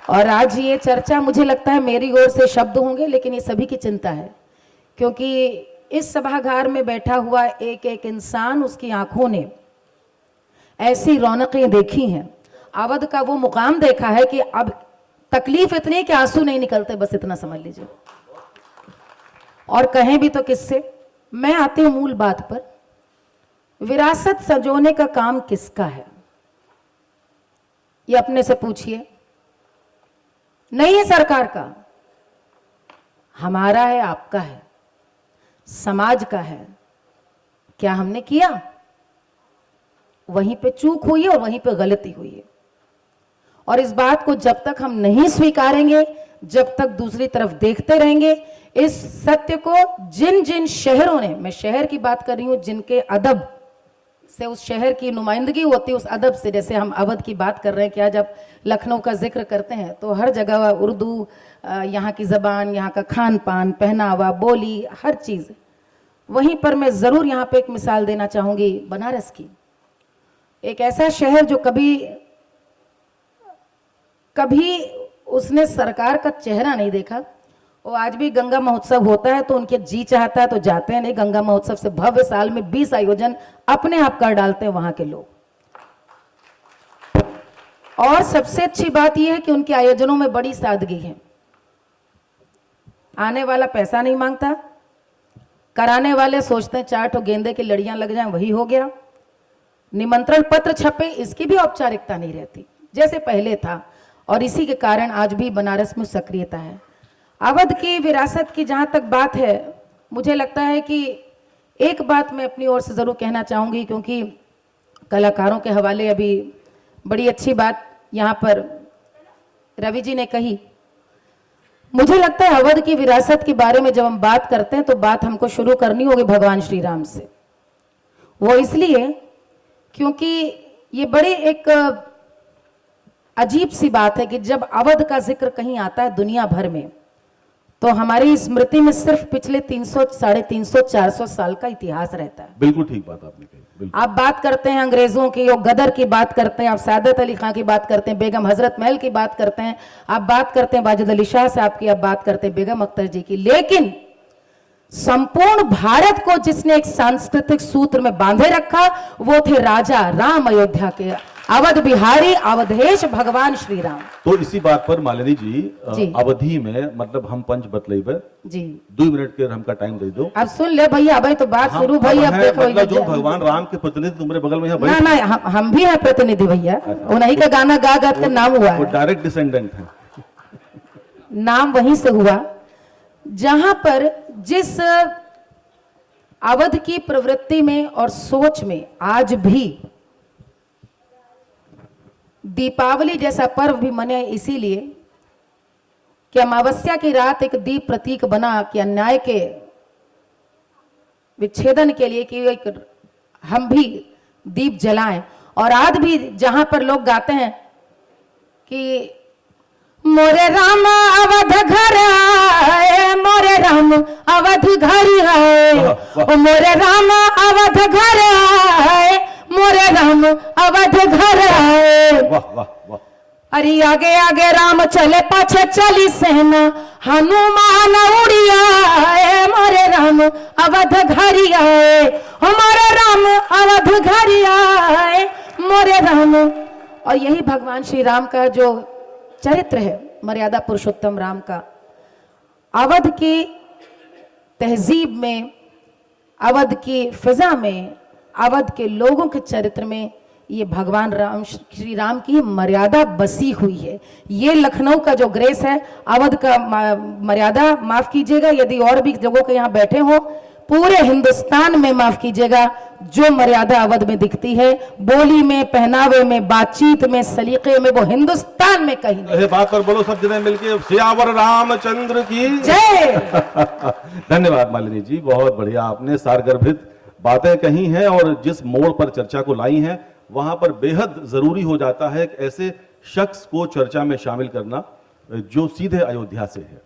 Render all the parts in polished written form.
और आज ये चर्चा मुझे लगता है मेरी ओर से शब्द होंगे, लेकिन ये सभी की चिंता है, क्योंकि इस सभागार में बैठा हुआ एक एक इंसान, उसकी आंखों ने ऐसी रौनकें देखी हैं, अवध का वो मुकाम देखा है कि अब तकलीफ इतनी कि आंसू नहीं निकलते, बस इतना समझ लीजिए। और कहें भी तो किससे? मैं आती हूं मूल बात पर। विरासत सजोने का काम किसका है, ये अपने से पूछिए। नहीं है सरकार का, हमारा है, आपका है, समाज का है। क्या हमने किया? वहीं पे चूक हुई है और वहीं पे गलती हुई है। और इस बात को जब तक हम नहीं स्वीकारेंगे, जब तक दूसरी तरफ देखते रहेंगे, इस सत्य को जिन जिन शहरों ने, मैं शहर की बात कर रही हूं, जिनके अदब से उस शहर की नुमाइंदगी होती है, उस अदब से, जैसे हम अवध की बात कर रहे हैं, क्या जब लखनऊ का जिक्र करते हैं तो हर जगह उर्दू, यहाँ की ज़बान, यहाँ का खान पान, पहनावा, बोली, हर चीज़। वहीं पर मैं ज़रूर यहाँ पे एक मिसाल देना चाहूँगी बनारस की। एक ऐसा शहर जो कभी उसने सरकार का चेहरा नहीं देखा, वो आज भी गंगा महोत्सव होता है तो उनके जी चाहता है तो जाते हैं, नहीं गंगा महोत्सव से भव्य साल में 20 आयोजन अपने आप कर डालते हैं वहां के लोग। और सबसे अच्छी बात यह है कि उनके आयोजनों में बड़ी सादगी है। आने वाला पैसा नहीं मांगता, कराने वाले सोचते हैं 4 ठो गेंदे की लड़ियां लग जाएं, वही हो गया। निमंत्रण पत्र छपे, इसकी भी औपचारिकता नहीं रहती जैसे पहले था। और इसी के कारण आज भी बनारस में सक्रियता है। अवध की विरासत की जहाँ तक बात है, मुझे लगता है कि एक बात मैं अपनी ओर से ज़रूर कहना चाहूँगी, क्योंकि कलाकारों के हवाले अभी बड़ी अच्छी बात यहाँ पर रवि जी ने कही। मुझे लगता है अवध की विरासत के बारे में जब हम बात करते हैं तो बात हमको शुरू करनी होगी भगवान श्री राम से। वो इसलिए क्योंकि ये बड़ी एक अजीब सी बात है कि जब अवध का जिक्र कहीं आता है दुनिया भर में, तो हमारी स्मृति में सिर्फ पिछले 300, 350, 400 साल का इतिहास रहता है। बिल्कुल ठीक बात आपने कही। आप बात करते हैं अंग्रेजों की, और गदर की बात करते हैं, आप सादत अली खां की बात करते हैं, बेगम हजरत महल की बात करते हैं, आप बात करते हैं वाजिद अली शाह साहब की, आप बात करते हैं बेगम अख्तर जी की, लेकिन संपूर्ण भारत को जिसने एक सांस्कृतिक सूत्र में बांधे रखा वो थे राजा राम, अयोध्या के अवध बिहारी, अवधेश भगवान श्री राम। तो इसी बात पर मालिनी जी, अवधि में मतलब हम पंच बतलेबे जी 2 मिनट के हमका टाइम दे दो। अब सुन ले भैया, अभी तो बात शुरू भई। अब देखो मतलब जो भगवान राम के प्रतिनिधि तुम्हारे बगल में है, ना हम भी हैं प्रतिनिधि भैया, उन्हीं का गाना गा गा के नाम हुआ है, डायरेक्ट डिसेंडेंट है, नाम वहीं से हुआ। जहां पर जिस अवध की प्रवृत्ति में और सोच में आज भी दीपावली जैसा पर्व भी मने, इसीलिए कि अमावस्या की रात एक दीप प्रतीक बना कि अन्याय के विच्छेदन के लिए कि हम भी दीप जलाएं। और आज भी जहां पर लोग गाते हैं कि मोरे राम अवध घर आए, मोरे राम अवध घर आए, मोरे राम अवध घर आए, मोरे राम अवध घर आए। वाह वाह वाह। अरे आगे आगे राम चले, पाछे चली सेना, हनुमान उड़िया आए, मोरे राम अवध घर आए, हमारे राम अवध घर आए, मोरे राम। और यही भगवान श्री राम का जो चरित्र है, मर्यादा पुरुषोत्तम राम का, अवध की तहजीब में, अवध की फिजा में, अवध के लोगों के चरित्र में ये भगवान राम, श्री राम की मर्यादा बसी हुई है। ये लखनऊ का जो ग्रेस है, अवध का मर्यादा, माफ कीजिएगा यदि और भी लोगों के यहाँ बैठे हो, पूरे हिंदुस्तान में माफ कीजिएगा, जो मर्यादा अवध में दिखती है, बोली में, पहनावे में, बातचीत में, सलीके में, वो हिंदुस्तान में कहीं नहीं। बात पर बोलो सब जने मिलके, सियावर रामचंद्र की जय। धन्यवाद मालिनी जी, बहुत बढ़िया, आपने सारगर्भित बातें कही हैं और जिस मोड़ पर चर्चा को लाई हैं वहां पर बेहद जरूरी हो जाता है कि ऐसे शख्स को चर्चा में शामिल करना जो सीधे अयोध्या से है।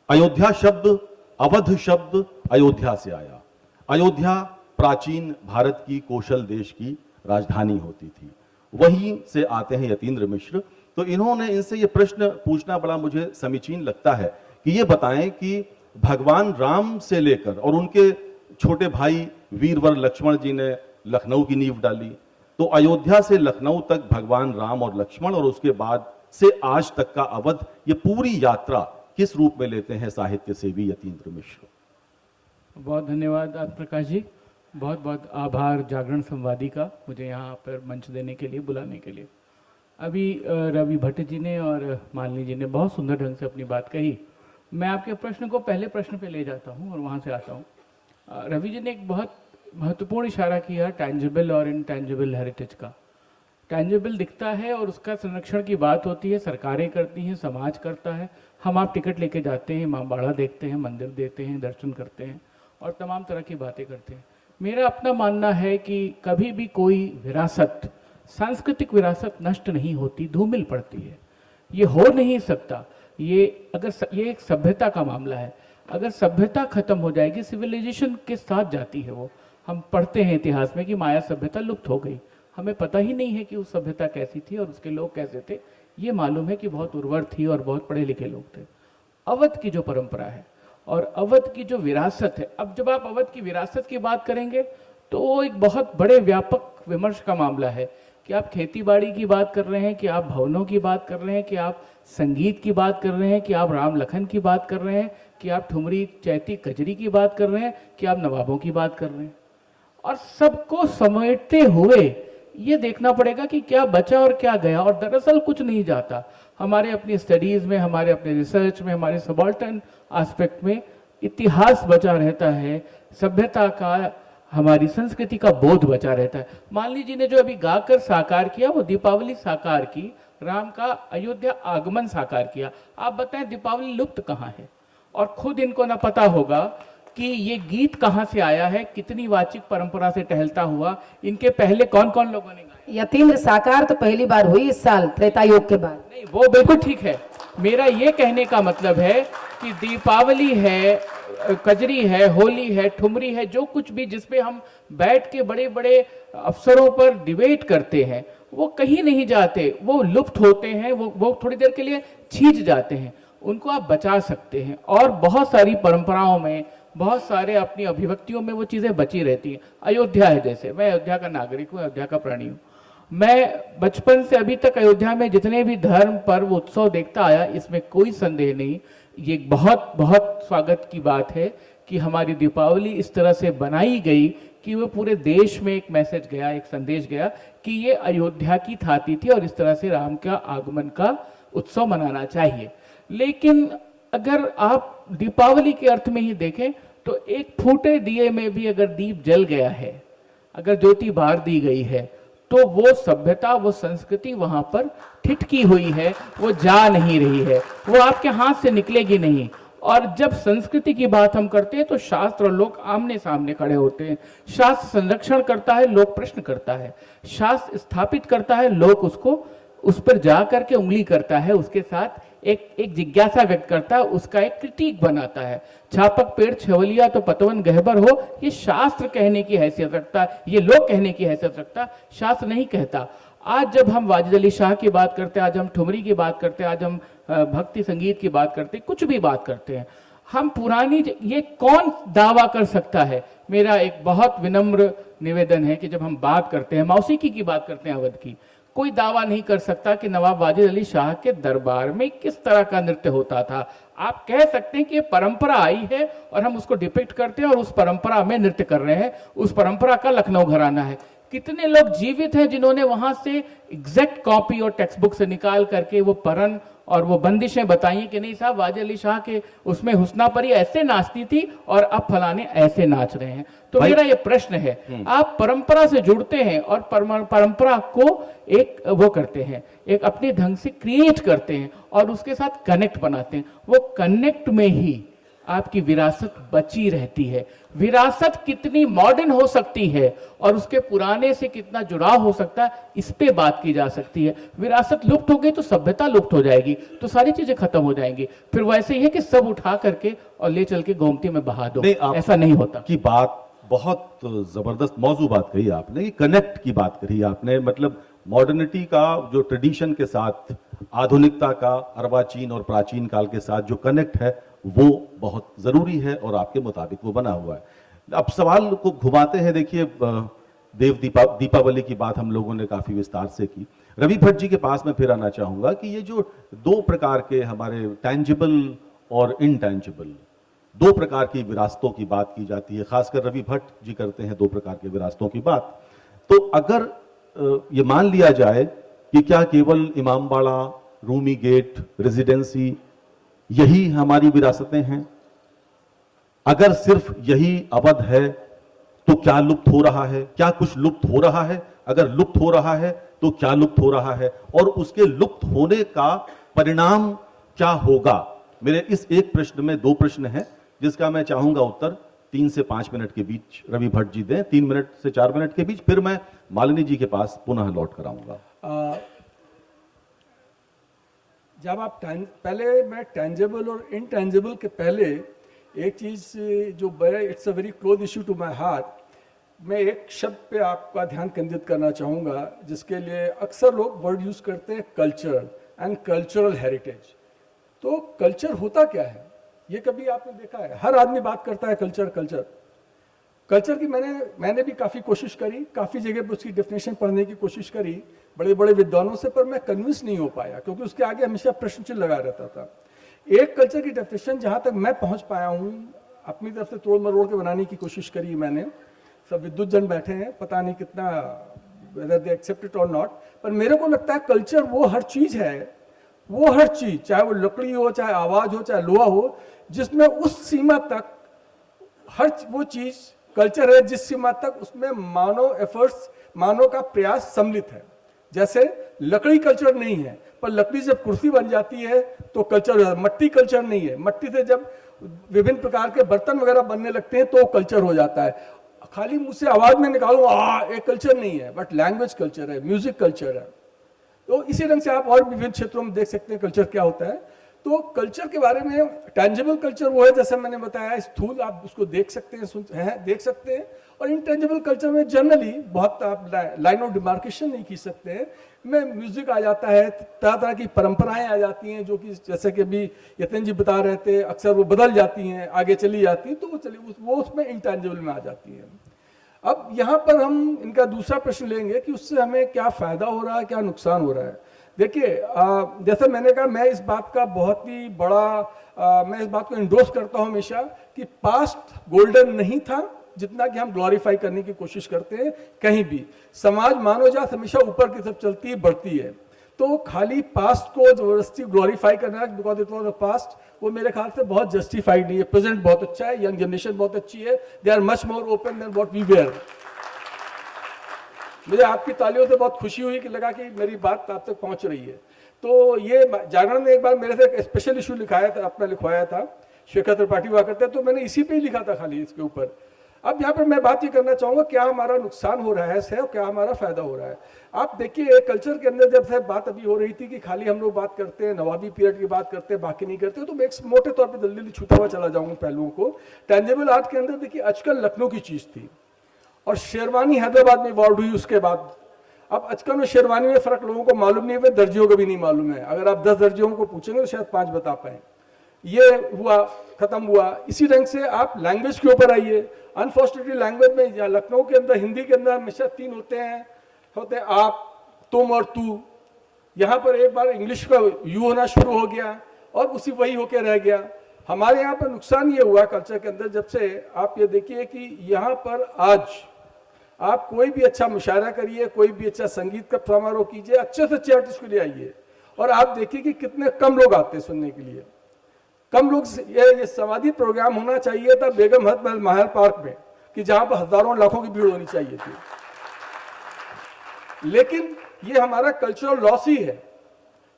अयोध्या शब्द, अवध शब्द अयोध्या से आया। अयोध्या प्राचीन भारत की कौशल देश की राजधानी होती थी। वहीं से आते हैं यतीन्द्र मिश्र तो इन्होंने इनसे ये प्रश्न पूछना बड़ा मुझे समीचीन लगता है कि ये बताएं कि भगवान राम से लेकर और उनके छोटे भाई वीरवर लक्ष्मण जी ने लखनऊ की नींव डाली, तो अयोध्या से लखनऊ तक भगवान राम और लक्ष्मण और उसके बाद से आज तक का अवध, ये पूरी यात्रा किस रूप में लेते हैं साहित्य सेवी यतीन्द्र मिश्र? बहुत धन्यवाद आदि प्रकाश जी, बहुत बहुत आभार जागरण संवादी का मुझे यहाँ पर मंच देने के लिए, बुलाने के लिए। अभी रवि भट्ट जी ने और मालिनी जी ने बहुत सुंदर ढंग से अपनी बात कही। मैं आपके प्रश्न को पहले प्रश्न पे ले जाता हूँ और वहाँ से आता हूँ। रवि जी ने एक बहुत महत्वपूर्ण इशारा किया टैंजिबल और इनटैंजिबल हेरिटेज का। टैंजिबल दिखता है और उसका संरक्षण की बात होती है, सरकारें करती हैं, समाज करता है। हम आप टिकट लेके जाते हैं, इमामबाड़ा देखते हैं, मंदिर देते हैं, दर्शन करते हैं और तमाम तरह की बातें करते हैं। मेरा अपना मानना है कि कभी भी कोई विरासत, सांस्कृतिक विरासत नष्ट नहीं होती, धूमिल पड़ती है। ये हो नहीं सकता। ये ये एक सभ्यता का मामला है। अगर सभ्यता खत्म हो जाएगी, सिविलाइजेशन के साथ जाती है वो। हम पढ़ते हैं इतिहास में कि माया सभ्यता लुप्त हो गई। हमें पता ही नहीं है कि उस सभ्यता कैसी थी और उसके लोग कैसे थे। ये मालूम है कि बहुत उर्वर थी और बहुत पढ़े लिखे लोग थे। अवध की जो परंपरा है और अवध की जो विरासत है, अब जब आप अवध की विरासत की बात करेंगे तो वो एक बहुत बड़े व्यापक विमर्श का मामला है कि आप खेती बाड़ी की बात कर रहे हैं, कि आप भवनों की बात कर रहे हैं, कि आप संगीत की बात कर रहे हैं, कि आप राम लखन की बात कर रहे हैं, कि आप ठुमरी चैती कजरी की बात कर रहे हैं, कि आप नवाबों की बात कर रहे हैं। और सबको समेटते हुए ये देखना पड़ेगा कि क्या बचा और क्या गया। और दरअसल कुछ नहीं जाता। हमारे अपनी स्टडीज में, हमारे अपने रिसर्च में, हमारे सबाल्टर्न एस्पेक्ट में इतिहास बचा रहता है, सभ्यता का, हमारी संस्कृति का बोध बचा रहता है। मालिनी जी ने जो अभी गाकर साकार किया वो दीपावली साकार की, राम का अयोध्या आगमन साकार किया। आप बताएं दीपावली लुप्त कहाँ है? और खुद इनको ना पता होगा कि ये गीत कहाँ से आया है, कितनी वाचिक परंपरा से टहलता हुआ, इनके पहले कौन कौन लोगों ने गाया। यतीन्द्र साकार तो पहली बार हुई इस साल त्रेता युग के बाद। नहीं, वो बिल्कुल ठीक है। मेरा ये कहने का मतलब है कि दीपावली है, कजरी है, होली है, ठुमरी है, जो कुछ भी जिसपे हम बैठ के बड़े बड़े अवसरों पर डिबेट करते हैं, वो कहीं नहीं जाते, वो लुप्त होते हैं, वो थोड़ी देर के लिए छींच जाते हैं। उनको आप बचा सकते हैं। और बहुत सारी परंपराओं में, बहुत सारे अपनी अभिव्यक्तियों में वो चीज़ें बची रहती हैं। अयोध्या है, जैसे मैं अयोध्या का नागरिक हूँ, अयोध्या का प्राणी हूँ। मैं बचपन से अभी तक अयोध्या में जितने भी धर्म पर्व उत्सव देखता आया, इसमें कोई संदेह नहीं, ये बहुत बहुत स्वागत की बात है कि हमारी दीपावली इस तरह से बनाई गई कि वो पूरे देश में एक मैसेज गया, एक संदेश गया कि ये अयोध्या की थाती थी और इस तरह से राम का आगमन का उत्सव मनाना चाहिए। लेकिन अगर आप दीपावली के अर्थ में ही देखें तो एक फूटे दिए में भी अगर दीप जल गया है, अगर ज्योति बार दी गई है, तो वो सभ्यता, वो संस्कृति वहां पर ठिठकी हुई है, वो जा नहीं रही है, वो आपके हाथ से निकलेगी नहीं। और जब संस्कृति की बात हम करते हैं तो शास्त्र और लोग आमने सामने खड़े होते हैं। शास्त्र संरक्षण करता है, लोग प्रश्न करता है। शास्त्र स्थापित करता है, लोग उसको उस पर जा करके उंगली करता है, उसके साथ एक जिज्ञासा व्यक्त करता है, उसका एक क्रिटिक बनाता है। छापक पेड़ छवलिया तो पतवन गहबर हो, ये शास्त्र कहने की हैसियत रखता है, ये लोग कहने की हैसियत रखता है, शास्त्र नहीं कहता। आज जब हम वाजिद अली शाह की बात करते हैं, आज हम ठुमरी की बात करते हैं, आज हम भक्ति संगीत की बात करते हैं, कुछ भी बात करते हैं, हम पुरानी, ये कौन दावा कर सकता है? मेरा एक बहुत विनम्र निवेदन है कि जब हम बात करते हैं, मौसीकी की बात करते हैं अवध की, कोई दावा नहीं कर सकता कि नवाब वाजिद अली शाह के दरबार में किस तरह का नृत्य होता था। आप कह सकते हैं कि ये परंपरा आई है और हम उसको डिपिक्ट करते हैं और उस परंपरा में नृत्य कर रहे हैं। उस परंपरा का लखनऊ घराना है। कितने लोग जीवित हैं जिन्होंने वहां से एग्जैक्ट कॉपी और टेक्स्ट बुक से निकाल करके वो परन और वो बंदिशें बताई कि नहीं साहब, वाजिद अली शाह के उसमें हुस्ना परी ऐसे नाचती थी और अब फलाने ऐसे नाच रहे हैं। तो मेरा ये प्रश्न है, आप परंपरा से जुड़ते हैं और परंपरा को एक वो करते हैं, एक अपने ढंग से क्रिएट करते हैं और उसके साथ कनेक्ट बनाते हैं। वो कनेक्ट में ही आपकी विरासत बची रहती है। विरासत कितनी मॉडर्न हो सकती है और उसके पुराने से कितना जुड़ाव हो सकता है, इस पे बात की जा सकती है। विरासत लुप्त हो गई तो सभ्यता लुप्त हो जाएगी, तो सारी चीजें खत्म हो जाएंगी। फिर वैसे ही है कि सब उठा करके और ले चल के गोमती में बहा दो, ऐसा नहीं होता। की बात बहुत जबरदस्त मौजू बात कही आपने, कनेक्ट की बात कही आपने। मतलब मॉडर्निटी का जो ट्रेडिशन के साथ आधुनिकता का अर्वाचीन और प्राचीन काल के साथ जो कनेक्ट है वो बहुत जरूरी है और आपके मुताबिक वो बना हुआ है। अब सवाल को घुमाते हैं, देखिए दीपावली की बात हम लोगों ने काफी विस्तार से की। रवि भट्ट जी के पास मैं फिर आना चाहूंगा कि ये जो दो प्रकार के हमारे टैंजिबल और इनटैंजिबल दो प्रकार की विरासतों की बात की जाती है, खासकर रवि भट्ट जी करते हैं दो प्रकार के विरासतों की बात। तो अगर ये मान लिया जाए कि क्या केवल इमामबाड़ा, रूमी गेट, रेजिडेंसी यही हमारी विरासतें हैं, अगर सिर्फ यही अवध है तो क्या लुप्त हो रहा है, क्या कुछ लुप्त हो रहा है? अगर लुप्त हो रहा है तो क्या लुप्त हो रहा है और उसके लुप्त होने का परिणाम क्या होगा? मेरे इस एक प्रश्न में दो प्रश्न हैं जिसका मैं चाहूंगा उत्तर 3 से 5 मिनट के बीच रवि भट्ट जी दें, 3 मिनट से 4 मिनट के बीच, फिर मैं मालिनी जी के पास पुनः लौट कर आऊंगा। जब आप पहले मैं टेंजेबल और इनटेंजेबल के पहले एक चीज जो it's a very close issue to my heart, मैं एक शब्द पे आपका ध्यान केंद्रित करना चाहूँगा जिसके लिए अक्सर लोग वर्ड यूज करते हैं, कल्चर एंड कल्चरल हेरिटेज। तो कल्चर होता क्या है ये कभी आपने देखा है? हर आदमी बात करता है कल्चर कल्चर कल्चर की। मैंने भी काफ़ी कोशिश करी, काफ़ी जगह पर उसकी डेफिनेशन पढ़ने की कोशिश करी बड़े बड़े विद्वानों से, पर मैं कन्विंस नहीं हो पाया क्योंकि उसके आगे हमेशा प्रश्न चिन्ह लगा रहता था। एक कल्चर की डेफिनेशन जहाँ तक मैं पहुँच पाया हूँ, अपनी तरफ से तोड़ मरोड़ के बनाने की कोशिश करी मैंने। सब विद्युत जन बैठे हैं, पता नहीं कितना वेदर दे एक्सेप्ट इट और नॉट, पर मेरे को लगता है कल्चर वो हर चीज़ है, वो हर चीज़, चाहे वो लकड़ी हो, चाहे आवाज़ हो, चाहे लोहा हो, जिसमें उस सीमा तक हर वो चीज़ कल्चर है जिस सीमा तक उसमें मानव एफर्ट्स, मानव का प्रयास सम्मिलित है। जैसे लकड़ी कल्चर नहीं है, पर लकड़ी जब कुर्सी बन जाती है तो कल्चर है। मट्टी कल्चर नहीं है, मट्टी से जब विभिन्न प्रकार के बर्तन वगैरह बनने लगते हैं तो कल्चर हो जाता है। खाली मुंह से आवाज में निकालूं एक कल्चर नहीं है, बट लैंग्वेज कल्चर है, म्यूजिक कल्चर है। तो इसी ढंग से आप और विभिन्न क्षेत्रों में देख सकते हैं कल्चर क्या होता है। तो कल्चर के बारे में टेंजिबल कल्चर वो है जैसे मैंने बताया, स्थूल आप उसको देख सकते हैं, देख सकते हैं। और इंटेंजिबल कल्चर में जनरली बहुत आप लाइन ऑफ डिमार्केशन नहीं खींच सकते हैं। में म्यूजिक आ जाता है, तरह तरह की परंपराएं आ जाती हैं जो कि जैसे कि अभी यतन जी बता रहे थे, अक्सर वो बदल जाती हैं, आगे चली जाती हैं, तो वो उसमें इंटेंजिबल में आ जाती है। अब यहाँ पर हम इनका दूसरा प्रश्न लेंगे कि उससे हमें क्या फायदा हो रहा है, क्या नुकसान हो रहा है। देखिए, जैसे मैंने कहा, मैं इस बात का बहुत ही बड़ा मैं इस बात को इंडोर्स करता हूँ हमेशा कि पास्ट गोल्डन नहीं था जितना कि हम ग्लोरीफाई करने की कोशिश करते हैं। कहीं भी समाज मानव जात हमेशा ऊपर की तरफ चलती है, बढ़ती है। तो खाली पास्ट को जबरदस्ती ग्लोरीफाई करना because it was a past, वो मेरे ख्याल से बहुत जस्टिफाइड नहीं है। प्रेजेंट बहुत अच्छा है, यंग जनरेशन बहुत अच्छी है, they are much more open than what we were. मुझे आपकी तालियों से बहुत खुशी हुई कि लगा कि मेरी बात आप तक पहुंच रही है। तो ये जागरण ने एक बार मेरे से एक स्पेशल इशू लिखाया था, अपना लिखवाया था, शेखर त्रिपाठी हुआ करते, तो मैंने इसी पे ही लिखा था खाली इसके ऊपर। अब यहाँ पर मैं बात ये करना चाहूँगा क्या हमारा नुकसान हो रहा है इससे और क्या हमारा फायदा हो रहा है। आप देखिए, कल्चर के अंदर जब से बात अभी हो रही थी कि खाली हम लोग बात करते हैं नवाबी पीरियड की बात करते हैं, बाकी नहीं करते, तो मैं एक मोटे तौर पर जल्दी छूता हुआ चला जाऊँगा पहलुओं को। टेंजिबल आर्ट के अंदर देखिए, आजकल लखनऊ की चीज़ थी और शेरवानी हैदराबाद में इवॉल्व हुई उसके बाद। अब आजकल में शेरवानी में फर्क लोगों को मालूम नहीं है, दर्जियों को भी नहीं मालूम है। अगर आप 10 दर्जियों को पूछेंगे तो शायद 5 बता पाए। ये हुआ, खत्म हुआ। इसी ढंग से आप लैंग्वेज के ऊपर आइए। अनफॉर्चुनेटली लैंग्वेज में या लखनऊ के अंदर, हिंदी के अंदर हमेशा 3 होते हैं आप, तुम और तू। यहाँ पर एक बार इंग्लिश का यू होना शुरू हो गया और उसी वही होके रह गया। हमारे यहाँ पर नुकसान ये हुआ कल्चर के अंदर, जब से आप ये देखिए कि यहाँ पर आज आप कोई भी अच्छा मुशायरा करिए, कोई भी अच्छा संगीत का समारोह कीजिए, अच्छे से अच्छे आर्टिस्ट को ले आइए और आप देखिए कि कितने कम लोग आते हैं सुनने के लिए। कम लोग। ये समाधि प्रोग्राम होना चाहिए था बेगम हद महल महल पार्क में, कि जहां पर हजारों लाखों की भीड़ होनी चाहिए थी। लेकिन ये हमारा कल्चरल लॉस ही है।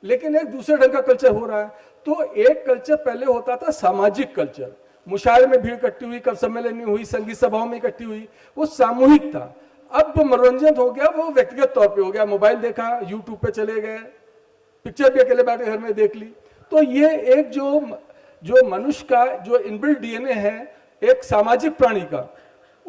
लेकिन एक दूसरे ढंग का कल्चर हो रहा है। तो एक कल्चर पहले होता था सामाजिक कल्चर, मुशायरे में भीड़ इकट्ठी हुई, कवि सम्मेलन में हुई, संगीत सभाओं में इकट्ठी हुई, वो सामूहिक था। अब वो मनोरंजन हो गया, वो व्यक्तिगत तौर पे हो गया। मोबाइल देखा, यूट्यूब पे चले गए, पिक्चर भी अकेले बैठे घर में देख ली। तो ये एक जो मनुष्य का जो इनबिल्ट डीएनए है एक सामाजिक प्राणी का,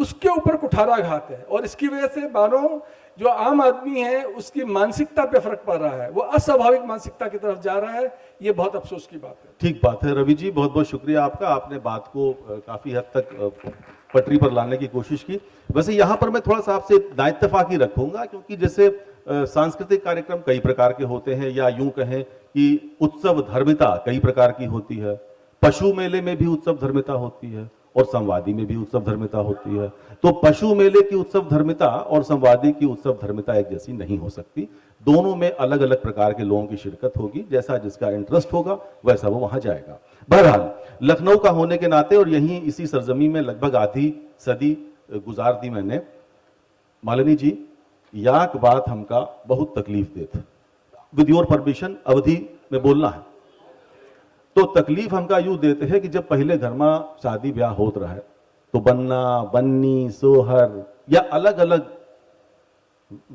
उसके ऊपर कुठाराघात है, और इसकी वजह से मानो जो आम आदमी है उसकी मानसिकता पे फर्क पड़ रहा है, वो अस्वाभाविक मानसिकता की तरफ जा रहा है। ये बहुत अफसोस की बात है। ठीक बात है रवि जी, बहुत बहुत शुक्रिया आपका, आपने बात को काफी हद तक पटरी पर लाने की कोशिश की। वैसे यहाँ पर मैं थोड़ा सा आपसे नाइत्तेफाकी रखूंगा, क्योंकि जैसे सांस्कृतिक कार्यक्रम कई प्रकार के होते हैं, या यूं कहें कि उत्सव धर्मिता कई प्रकार की होती है। पशु मेले में भी उत्सव धर्मिता होती है और संवादी में भी उत्सव धर्मिता होती है। तो पशु मेले की उत्सव धर्मिता और संवादी की उत्सव धर्मिता एक जैसी नहीं हो सकती। दोनों में अलग अलग प्रकार के लोगों की शिरकत होगी, जैसा जिसका इंटरेस्ट होगा वैसा वो वहां जाएगा। बहरहाल लखनऊ का होने के नाते और यहीं इसी सरजमी में लगभग आधी सदी गुजार दी मैंने, मालिनी जी याक बात हमका बहुत तकलीफ देत, विद योर परमिशन अवधि में बोलना है। तो तकलीफ हमका यूं देते हैं कि जब पहले घर में शादी ब्याह होत रहा है तो बन्ना बन्नी सोहर या अलग अलग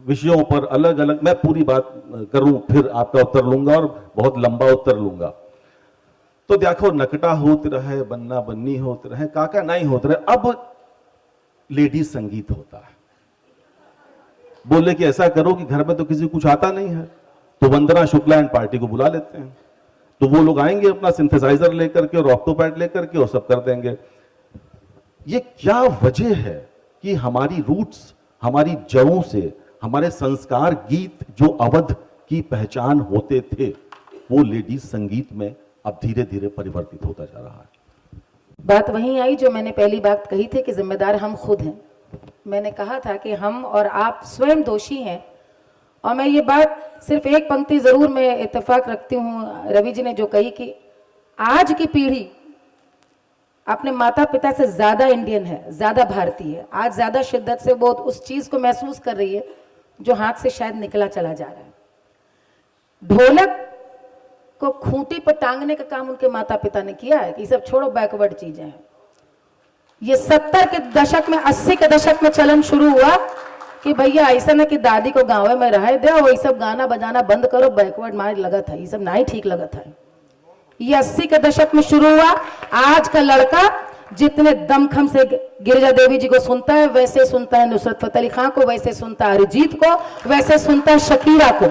विषयों पर अलग अलग, मैं पूरी बात करूं फिर आपका उत्तर लूंगा और बहुत लंबा उत्तर लूंगा। तो देखो नकटा होते रहे, बन्ना बन्नी होते रहे, काका नहीं होते रहे, अब लेडीज संगीत होता है। बोले कि ऐसा करो कि घर में तो किसी कुछ आता नहीं है, तो वंदना शुक्ला एंड पार्टी को बुला लेते हैं, तो वो लोग आएंगे अपना सिंथेसाइजर लेकर के और ऑक्टोपैड लेकर के और सब कर देंगे। ये क्या वजह है कि हमारी रूट्स, हमारी जड़ों से हमारे संस्कार गीत जो अवध की पहचान होते थे वो लेडीज संगीत में अब धीरे धीरे परिवर्तित होता जा रहा है। बात वहीं आई जो मैंने पहली बात कही थी कि जिम्मेदार हम खुद हैं। मैंने कहा था कि हम और आप स्वयं दोषी हैं, और मैं ये बात सिर्फ एक पंक्ति जरूर मैं इत्तेफाक रखती हूँ रवि जी ने जो कही कि आज की पीढ़ी अपने माता पिता से ज्यादा इंडियन है, ज्यादा भारतीय है। आज ज्यादा शिद्दत से वो उस चीज को महसूस कर रही है जो हाथ से शायद निकला चला जा रहा है। ढोलक को खूंटी पर टांगने का काम उनके माता पिता ने किया है कि सब छोड़ो, बैकवर्ड चीजें हैं। ये 70 के दशक में 80 के दशक में चलन शुरू हुआ कि भैया ऐसा ना कि दादी को गाँव में रहे दे, वही सब गाना बजाना बंद करो, बैकवर्ड मार लगा था, ये सब ना ही ठीक लगा था। ये 80 के दशक में शुरू हुआ। आज का लड़का जितने दमखम से गिरिजा देवी जी को सुनता है वैसे सुनता है नुसरत फतेह अली खान को, वैसे सुनता है अरिजीत को, वैसे सुनता है शकीरा को,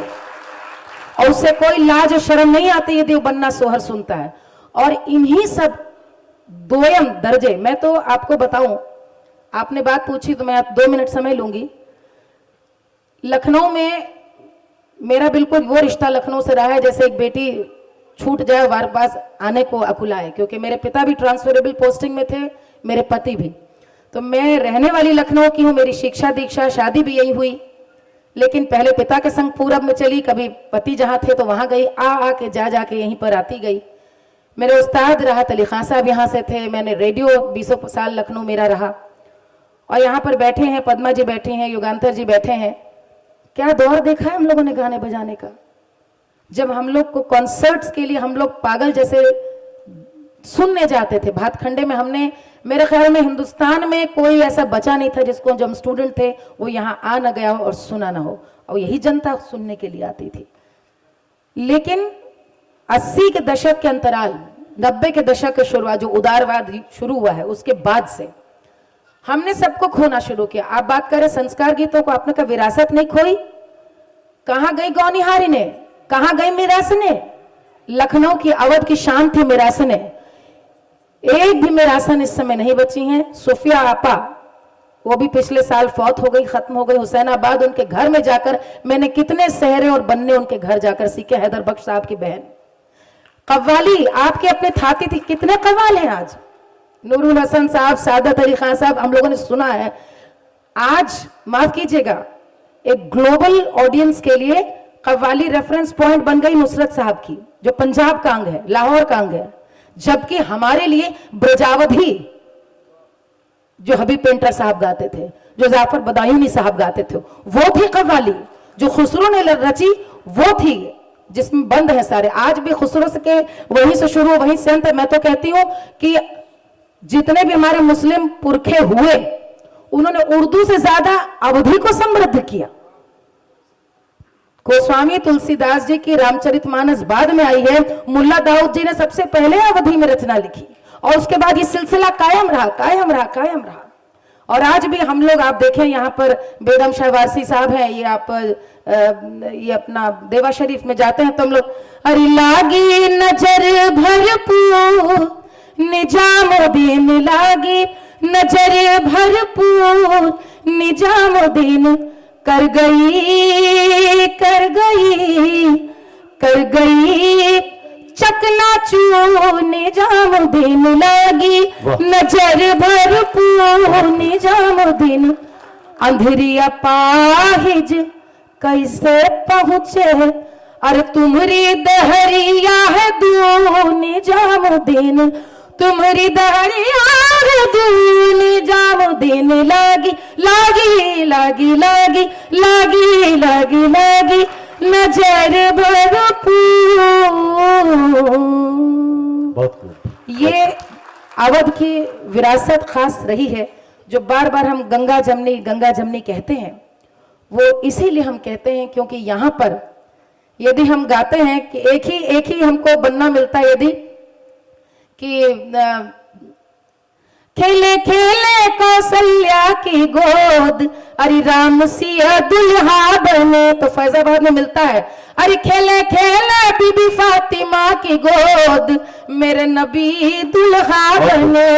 और उससे कोई लाज और शर्म नहीं आती यदि वो बन्ना सोहर सुनता है। और इन्हीं सब दोयम दर्जे, मैं तो आपको बताऊं, आपने बात पूछी तो मैं 2 मिनट समय लूंगी। लखनऊ में मेरा बिल्कुल वो रिश्ता लखनऊ से रहा है जैसे एक बेटी छूट जाए वार पास आने को अकुलाए, क्योंकि मेरे पिता भी ट्रांसफरेबल पोस्टिंग में थे, मेरे पति भी। तो मैं रहने वाली लखनऊ की हूँ, मेरी शिक्षा दीक्षा शादी भी यही हुई, लेकिन पहले पिता के संग पूरब में चली, कभी पति जहाँ थे तो वहाँ गई, आ के जा के यहीं पर आती गई। मेरे उस्ताद राहत अली खान साहब यहाँ से थे, मैंने रेडियो 20 साल लखनऊ मेरा रहा, और यहाँ पर बैठे हैं पद्मा जी बैठी हैं, युगांतर जी बैठे हैं। क्या दौर देखा है हम लोगों ने गाने बजाने का। जब हम लोग को कॉन्सर्ट्स के लिए हम लोग पागल जैसे सुनने जाते थे भातखंडे में, हमने मेरे ख्याल में हिंदुस्तान में कोई ऐसा बचा नहीं था जिसको जब हम स्टूडेंट थे वो यहाँ आ न गया हो और सुना ना हो, और यही जनता सुनने के लिए आती थी। लेकिन 80 के दशक के अंतराल, 90 के दशक के शुरुआत जो उदारवाद शुरू हुआ है उसके बाद से हमने सबको खोना शुरू किया। आप बात करें संस्कार गीतों को, आपने कहा विरासत नहीं खोई, कहां गई गौनिहारी ने, कहां गई मिरासने। लखनऊ की अवध की शान थी मिरासने, एक भी मिरासन इस समय नहीं बची हैं। सुफिया आपा वो भी पिछले साल फौत हो गई, खत्म हो गई। हुसैनाबाद उनके घर में जाकर मैंने कितने सहरे और बन्ने उनके घर जाकर सीखे, हैदर बख्श साहब की बहन। कव्वाली आपके अपने थाती थी, कितने कव्वाल हैं आज, नूरुल हसन साहब, सादत अली खान साहब, हम लोगों ने सुना है। आज माफ कीजिएगा, एक ग्लोबल ऑडियंस के लिए कव्वाली रेफरेंस पॉइंट बन गई नुसरत साहब की, जो पंजाब का अंग है, लाहौर का अंग है। जबकि हमारे लिए ब्रजावधी जो हबीब पेंटर साहब गाते थे, जो जाफर बदायूनी साहब गाते थे, वो थी कव्वाली। जो खुसरो ने रची वो थी, जिसमें बंद है सारे। आज भी खुसरो से के वहीं से शुरू, वहीं से अंत। मैं तो कहती हूं कि जितने भी हमारे मुस्लिम पुरखे हुए उन्होंने उर्दू से ज्यादा अवधी को समृद्ध किया। गोस्वामी तुलसीदास जी की रामचरितमानस बाद में आई है, मुल्ला दाऊद जी ने सबसे पहले अवधी में रचना लिखी, और उसके बाद ये सिलसिला कायम रहा, कायम रहा, कायम रहा। और आज भी हम लोग, आप देखें यहाँ पर बेगम शहवासी साहब हैं, ये आप ये अपना देवा शरीफ में जाते हैं तो हम लोग, अरे लागी नजर भरपूर निजामुद्दीन, लागी नजर भरपूर निजामुद्दीन, कर गई कर गई कर गई चकनाचूर निजामुद्दीन, लागी नजर भरपूर निजामुद्दीन, अंधेरिया पाहिज कैसे पहुंचे, अरे तुम्हारी दहरिया है दूर निजामुद्दीन, तुम्हारी दहरिया है दूर निजामुद्दीन, लागी लागी लागी लागी लागी लागी लागी नजर भरपूर। बहुत खूब। ये अवध की विरासत खास रही है, जो बार बार हम गंगा जमनी कहते हैं, वो इसीलिए हम कहते हैं क्योंकि यहाँ पर यदि हम गाते हैं कि एक ही हमको बनना मिलता है, यदि कि खेले खेले कौशल्या की गोद, अरे राम सिया दुल्हा बने, तो फैजाबाद में मिलता है, अरे खेले खेले बीबी फातिमा की गोद, मेरे नबी दुल्हा बने।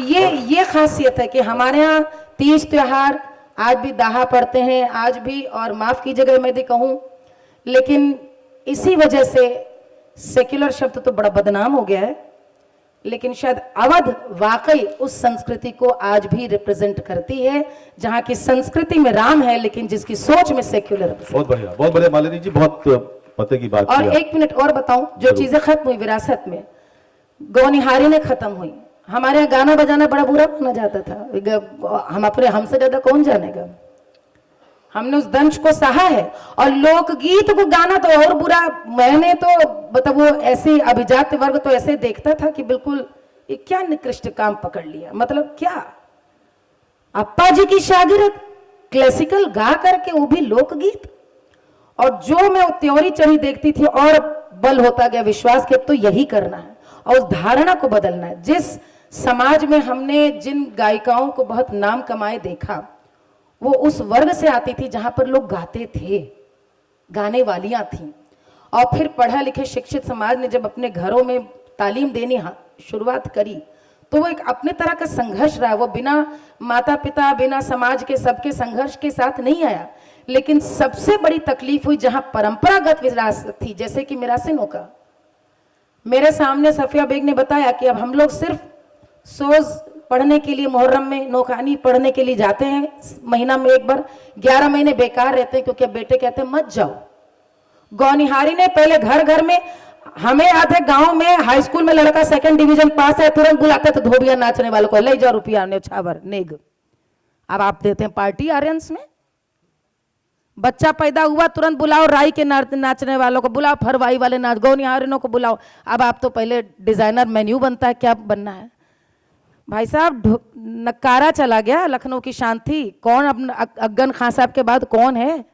ये खासियत है कि हमारे यहाँ तीज त्योहार आज भी दाहा पड़ते हैं, आज भी, और माफ कीजिएगा मैं यदि कहूँ, लेकिन इसी वजह से सेक्युलर शब्द तो बड़ा बदनाम हो गया है, लेकिन शायद अवध वाकई उस संस्कृति को आज भी रिप्रेजेंट करती है, जहां की संस्कृति में राम है लेकिन जिसकी सोच में सेक्युलर। बहुत बढ़िया मालिनी जी, बहुत पते की बात। और एक मिनट और बताऊं, जो चीजें खत्म हुई विरासत में, गौनिहारी ने खत्म हुई। हमारे यहाँ गाना बजाना बड़ा बुरा माना जाता था, हमसे ज्यादा कौन जानेगा, हमने उस दंश को सहा है, और लोकगीत को गाना तो और बुरा। मैंने तो मतलब वो ऐसे अभिजात वर्ग तो ऐसे देखता था कि बिल्कुल ये क्या निकृष्ट काम पकड़ लिया, मतलब क्या, अप्पा जी की शागिर्द क्लासिकल गा करके वो भी लोकगीत। और जो मैं त्योरी चढ़ी देखती थी और बल होता गया विश्वास के, तो यही करना है और उस धारणा को बदलना है। जिस समाज में हमने जिन गायिकाओं को बहुत नाम कमाए देखा, वो उस वर्ग से आती थी जहां पर लोग गाते थे, गाने वालियां थीं। और फिर पढ़ा लिखे शिक्षित समाज ने जब अपने घरों में तालीम देनी शुरुआत करी, तो वो एक अपने तरह का संघर्ष रहा। वो बिना माता पिता, बिना समाज के सबके संघर्ष के साथ नहीं आया, लेकिन सबसे बड़ी तकलीफ हुई जहां परंपरागत विरासत थी, जैसे कि मिरासिनों का। मेरे सामने सफिया बेग ने बताया कि अब हम लोग सिर्फ सोज पढ़ने के लिए, मुहर्रम में नौखानी पढ़ने के लिए जाते हैं महीना में एक बार, 11 महीने बेकार रहते हैं क्योंकि बेटे कहते हैं मत जाओ। गौनिहारी ने पहले घर घर में, हमें याद है गांव में हाई स्कूल में लड़का 2nd डिवीजन पास है, तुरंत बुलाते तो धोबिया नाचने वालों को, ले जाओ रुपया न्यौछावर नेग। अब आप देते हैं पार्टी आर्यंस में, बच्चा पैदा हुआ तुरंत बुलाओ राई के नाचने वालों को, बुलाओ फरवाई वाले नाच, गौनिहारिनों को बुलाओ। अब आप तो पहले डिजाइनर मेन्यू बनता है, क्या बनना है भाई साहब। नक्कारा चला गया, लखनऊ की शांति कौन, अब अगन खान साहब के बाद कौन है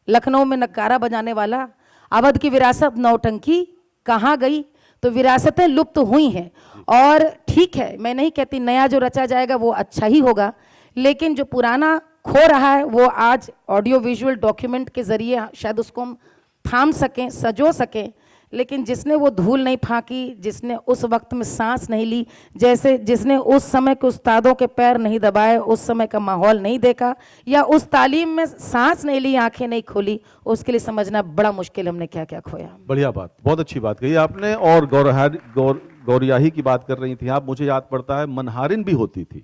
लखनऊ में नक्कारा बजाने वाला। अवध की विरासत नौटंकी कहाँ गई। तो विरासतें लुप्त हुई हैं, और ठीक है, मैं नहीं कहती नया जो रचा जाएगा वो अच्छा ही होगा, लेकिन जो पुराना खो रहा है वो आज ऑडियो विजुअल डॉक्यूमेंट के जरिए शायद उसको हम थाम सकें, सजो सकें। लेकिन जिसने वो धूल नहीं फांकी, जिसने उस वक्त में सांस नहीं ली, जैसे जिसने उस समय के उस्तादों के पैर नहीं दबाए, उस समय का माहौल नहीं देखा, या उस तालीम में सांस नहीं ली, आंखें नहीं खोली, उसके लिए समझना बड़ा मुश्किल हमने क्या क्या खोया। बढ़िया बात, बहुत अच्छी बात कही आपने। और गौरियाही की बात कर रही थी आप, मुझे याद पड़ता है मनहारिन भी होती थी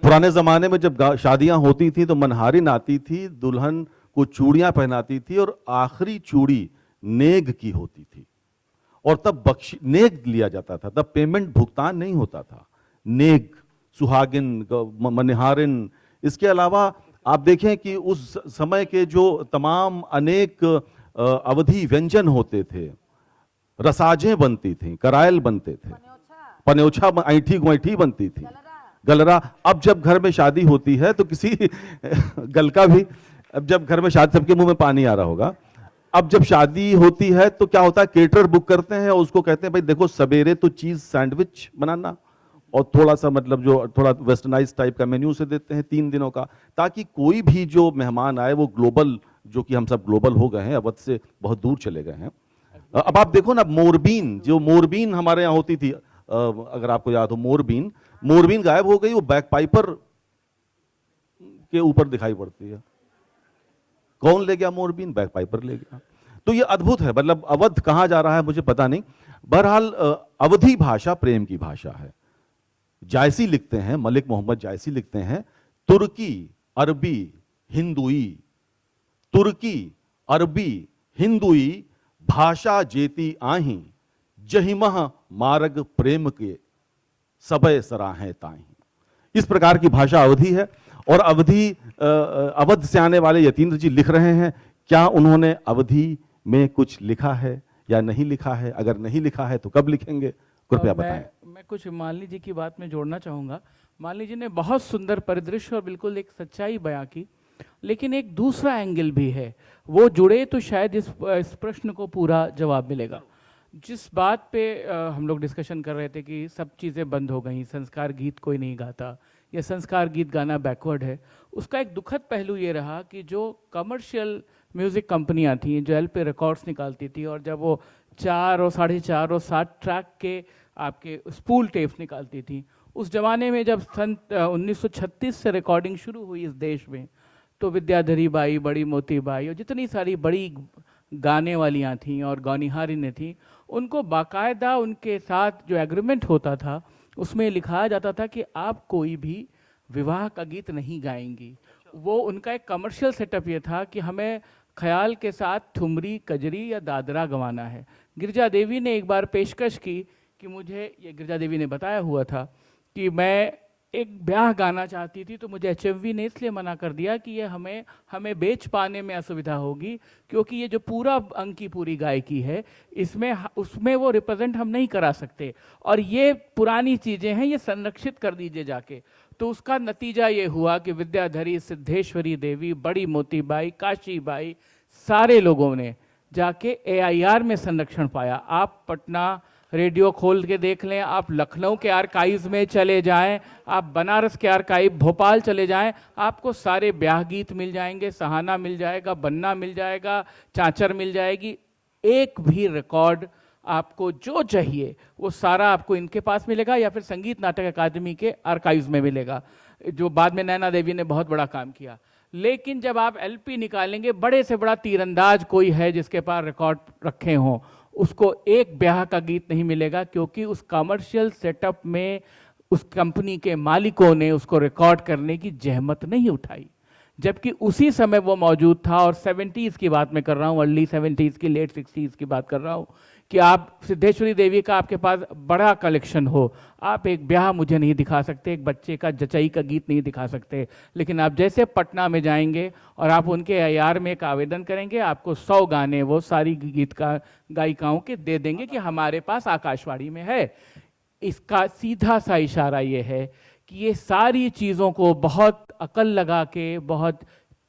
पुराने जमाने में। जब शादियां होती थी तो मनहारिन आती थी, दुल्हन को चूड़ियां पहनाती थी, और आखिरी चूड़ी नेग की होती थी, और तब नेग लिया जाता था, तब पेमेंट भुगतान नहीं होता था। नेग, सुहागिन, मनहारिन। इसके अलावा आप देखें कि उस समय के जो तमाम अनेक अवधि व्यंजन होते थे, रसाजें बनती थी, करायल बनते थे, पन्योछा, ऐठी बनती थी, गलरा। अब जब घर में शादी होती है तो किसी गलका भी, अब जब घर में शादी, सबके मुंह में पानी आ रहा होगा, अब जब शादी होती है तो क्या होता है, केटरर बुक करते हैं और उसको कहते हैं भाई देखो सवेरे तो चीज सैंडविच बनाना, और थोड़ा सा मतलब जो थोड़ा वेस्टर्नाइज टाइप का मेन्यू से देते हैं 3 दिनों का, ताकि कोई भी जो मेहमान आए वो ग्लोबल, जो कि हम सब ग्लोबल हो गए हैं, अवध से बहुत दूर चले गए हैं। अब आप देखो ना, मोरबीन, जो मोरबीन हमारे यहाँ होती थी, अगर आपको याद हो, मोरबीन गायब हो गई, वो बैक पाइपर के ऊपर दिखाई पड़ती है। कौन ले गया मोरबीन? बैक पाइपर ले गया। तो ये अद्भुत है, मतलब अवध कहां जा रहा है मुझे पता नहीं। बहरहाल अवधी भाषा प्रेम की भाषा है। जायसी लिखते हैं, मलिक मोहम्मद जायसी लिखते हैं, तुर्की अरबी हिंदुई, तुर्की अरबी हिंदुई भाषा जेती आही, जहिमह मार्ग प्रेम के सबय सराहें ताही। इस प्रकार की भाषा अवधी है। और अवध से आने वाले यतीन्द्र जी लिख रहे हैं, क्या उन्होंने अवधी में कुछ लिखा है या नहीं लिखा है? अगर नहीं लिखा है तो कब लिखेंगे? कृपया बताएं। मैं कुछ मालिनी जी की बात में जोड़ना चाहूँगा। मालिनी जी ने बहुत सुंदर परिदृश्य और बिल्कुल एक सच्चाई बयां की, लेकिन एक दूसरा एंगल भी है, वो जुड़े तो शायद इस प्रश्न को पूरा जवाब मिलेगा। जिस बात पे हम लोग डिस्कशन कर रहे थे कि सब चीज़ें बंद हो गई, संस्कार गीत कोई नहीं गाता या संस्कार गीत गाना बैकवर्ड है, उसका एक दुखद पहलू ये रहा कि जो कमर्शियल म्यूज़िक कंपनियां थी, जो एलपी रिकॉर्ड्स निकालती थी, और जब वो 4 और 4.5 और 7 ट्रैक के आपके स्पूल टेप्स निकालती थी, उस जमाने में जब सन 1936 से रिकॉर्डिंग शुरू हुई इस देश में, तो विद्याधरी बाई, बड़ी मोती बाई और जितनी सारी बड़ी गाने वालियाँ थीं और गौनिहारिनें थीं, उनको बाकायदा उनके साथ जो एग्रीमेंट होता था उसमें लिखाया जाता था कि आप कोई भी विवाह का गीत नहीं गाएंगी। वो उनका एक कमर्शियल सेटअप ये था कि हमें ख्याल के साथ ठुमरी, कजरी या दादरा गवाना है। गिरजा देवी ने एक बार पेशकश की कि मुझे, ये गिरजा देवी ने बताया हुआ था कि मैं एक ब्याह गाना चाहती थी, तो मुझे एचएमवी ने इसलिए मना कर दिया कि ये हमें बेच पाने में असुविधा होगी, क्योंकि ये जो पूरा अंक की पूरी गायकी है, उसमें वो रिप्रेजेंट हम नहीं करा सकते, और ये पुरानी चीज़ें हैं, ये संरक्षित कर दीजिए जाके। तो उसका नतीजा ये हुआ कि विद्याधरी, सिद्धेश्वरी देवी, बड़ी मोतीबाई, काशीबाई, सारे लोगों ने जाके AIR में संरक्षण पाया। आप पटना रेडियो खोल के देख लें, आप लखनऊ के आर्काइव्स में चले जाएं, आप बनारस के आर्काइव, भोपाल चले जाएं, आपको सारे ब्याह गीत मिल जाएंगे, सहाना मिल जाएगा, बन्ना मिल जाएगा, चांचर मिल जाएगी। एक भी रिकॉर्ड आपको जो चाहिए वो सारा आपको इनके पास मिलेगा, या फिर संगीत नाटक अकादमी के आर्काइव्स में मिलेगा, जो बाद में नैना देवी ने बहुत बड़ा काम किया। लेकिन जब आप LP निकालेंगे, बड़े से बड़ा तीरंदाज कोई है जिसके पास रिकॉर्ड रखे हों, उसको एक ब्याह का गीत नहीं मिलेगा, क्योंकि उस कमर्शियल सेटअप में उस कंपनी के मालिकों ने उसको रिकॉर्ड करने की जहमत नहीं उठाई। जबकि उसी समय वो मौजूद था, और 70s की बात मैं कर रहा हूँ, अर्ली 70s की, लेट 60s की बात कर रहा हूँ, कि आप सिद्धेश्वरी देवी का आपके पास बड़ा कलेक्शन हो, आप एक ब्याह मुझे नहीं दिखा सकते, एक बच्चे का जचाई का गीत नहीं दिखा सकते, लेकिन आप जैसे पटना में जाएंगे और आप उनके AIR में एक आवेदन करेंगे, आपको 100 गाने वो सारी गीत का गायिकाओं के दे देंगे कि हमारे पास आकाशवाणी में है। इसका सीधा सा इशारा ये है कि ये सारी चीज़ों को बहुत अकल लगा के, बहुत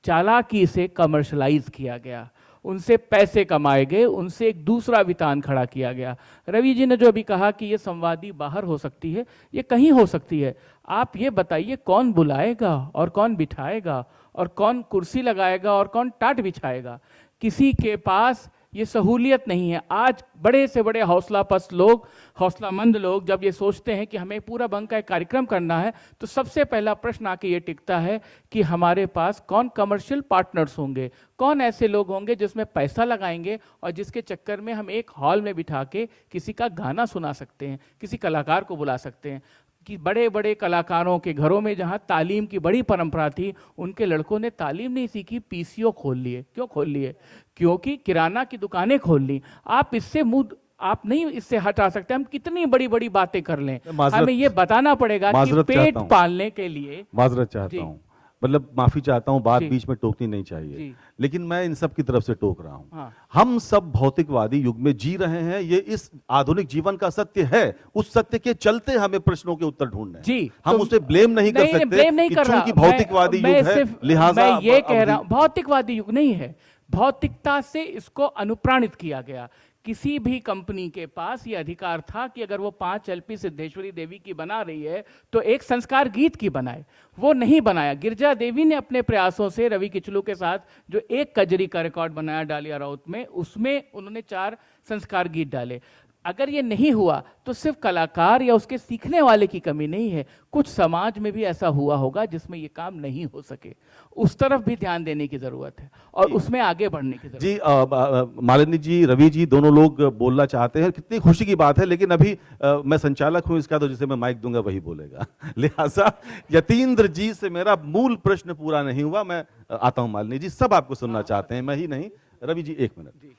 चालाकी से कमर्शलाइज किया गया, उनसे पैसे कमाए गए, उनसे एक दूसरा वितान खड़ा किया गया। रवि जी ने जो अभी कहा कि ये संवादी बाहर हो सकती है, ये कहीं हो सकती है। आप ये बताइए, कौन बुलाएगा और कौन बिठाएगा, और कौन कुर्सी लगाएगा और कौन टाट बिछाएगा? किसी के पास ये सहूलियत नहीं है। आज बड़े से बड़े हौसलापस्त लोग, हौसलामंद लोग जब ये सोचते हैं कि हमें पूरा बंग का एक कार्यक्रम करना है, तो सबसे पहला प्रश्न आके ये टिकता है कि हमारे पास कौन कमर्शियल पार्टनर्स होंगे, कौन ऐसे लोग होंगे जिसमें पैसा लगाएंगे और जिसके चक्कर में हम एक हॉल में बिठा के किसी का गाना सुना सकते हैं, किसी कलाकार को बुला सकते हैं। कि बड़े बड़े कलाकारों के घरों में जहाँ तालीम की बड़ी परंपरा थी, उनके लड़कों ने तालीम नहीं सीखी, PCO खोल लिए। क्यों खोल लिए? क्योंकि किराना की दुकानें खोल ली। आप इससे मुंह आप नहीं इससे हटा सकते। हम कितनी बड़ी बड़ी बातें कर लें, हमें ये बताना पड़ेगा कि पेट पालने के लिए। माजरत चाहता हूँ, मतलब माफी चाहता हूँ, बात बीच में टोकनी नहीं चाहिए, लेकिन मैं इन सब की तरफ से टोक रहा हूँ। हाँ। हम सब भौतिकवादी युग में जी रहे हैं, ये इस आधुनिक जीवन का सत्य है। उस सत्य के चलते हमें प्रश्नों के उत्तर ढूंढने हैं। जी, हम उसे ब्लेम नहीं कर सकते, ब्लेम नहीं कर रहा, भौतिकवादी युग है, लिहाजा मैं ये कह रहा हूँ भौतिकवादी युग नहीं है। भौतिकता से इसको अनुप्राणित किया गया किसी भी कंपनी के पास ये अधिकार था कि अगर वो 5 एलपी सिद्धेश्वरी देवी की बना रही है तो एक संस्कार गीत की बनाए। वो नहीं बनाया। गिरजा देवी ने अपने प्रयासों से रवि किचलू के साथ जो एक कजरी का रिकॉर्ड बनाया डालिया राउत में, उसमें उन्होंने 4 संस्कार गीत डाले। अगर ये नहीं हुआ तो सिर्फ कलाकार या उसके सीखने वाले की कमी नहीं है, कुछ समाज में भी ऐसा हुआ होगा जिसमें ये काम नहीं हो सके। उस तरफ भी ध्यान देने की जरूरत है और उसमें आगे बढ़ने की जरूरत है। जी मालिनी जी, रवि जी, दोनों लोग बोलना चाहते हैं। कितनी खुशी की बात है, लेकिन अभी मैं संचालक हूं इसका, तो जिसे मैं माइक दूंगा वही बोलेगा। लिहाजा यतीन्द्र जी से मेरा मूल प्रश्न पूरा नहीं हुआ। मैं आता हूं मालिनी जी, सब आपको सुनना चाहते हैं, मैं ही नहीं। रवि जी 1 मिनट।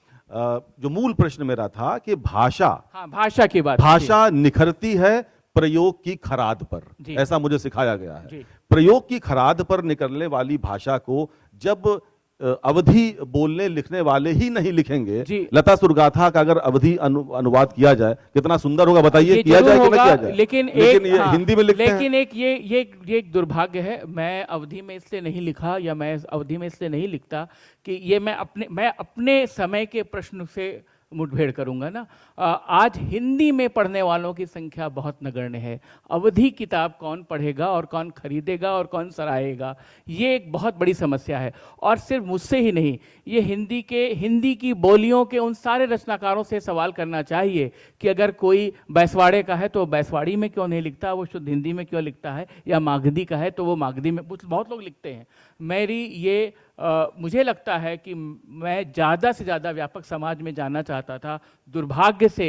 जो मूल प्रश्न मेरा था कि भाषा, हाँ, भाषा की बात, भाषा निखरती है प्रयोग की खराद पर, ऐसा मुझे सिखाया गया है। प्रयोग की खराद पर निकलने वाली भाषा को जब अवधि बोलने लिखने वाले ही नहीं लिखेंगे, लता सुरगाथा का अगर अवधि अनुवाद किया जाए कितना सुंदर होगा, बताइए, किया जाए कि नहीं किया जाए? लेकिन ये हिंदी में लिखते हैं। लेकिन ये एक दुर्भाग्य है। मैं अवधि में इसलिए नहीं लिखा, या मैं अवधि में इसलिए नहीं लिखता कि ये मैं अपने समय के प्रश्न से मुठभेड़ करूंगा ना। आज हिंदी में पढ़ने वालों की संख्या बहुत नगण्य है। अवधि किताब कौन पढ़ेगा और कौन खरीदेगा और कौन सराहेगा, ये एक बहुत बड़ी समस्या है। और सिर्फ मुझसे ही नहीं, ये हिंदी की बोलियों के उन सारे रचनाकारों से सवाल करना चाहिए कि अगर कोई बैसवाड़े का है तो बैसवाड़ी में क्यों नहीं लिखता, वो शुद्ध हिंदी में क्यों लिखता है, या मागधी का है तो वो मागधी में, बहुत लोग लिखते हैं। मुझे लगता है कि मैं ज़्यादा से ज़्यादा व्यापक समाज में जानना चाहता था। दुर्भाग्य से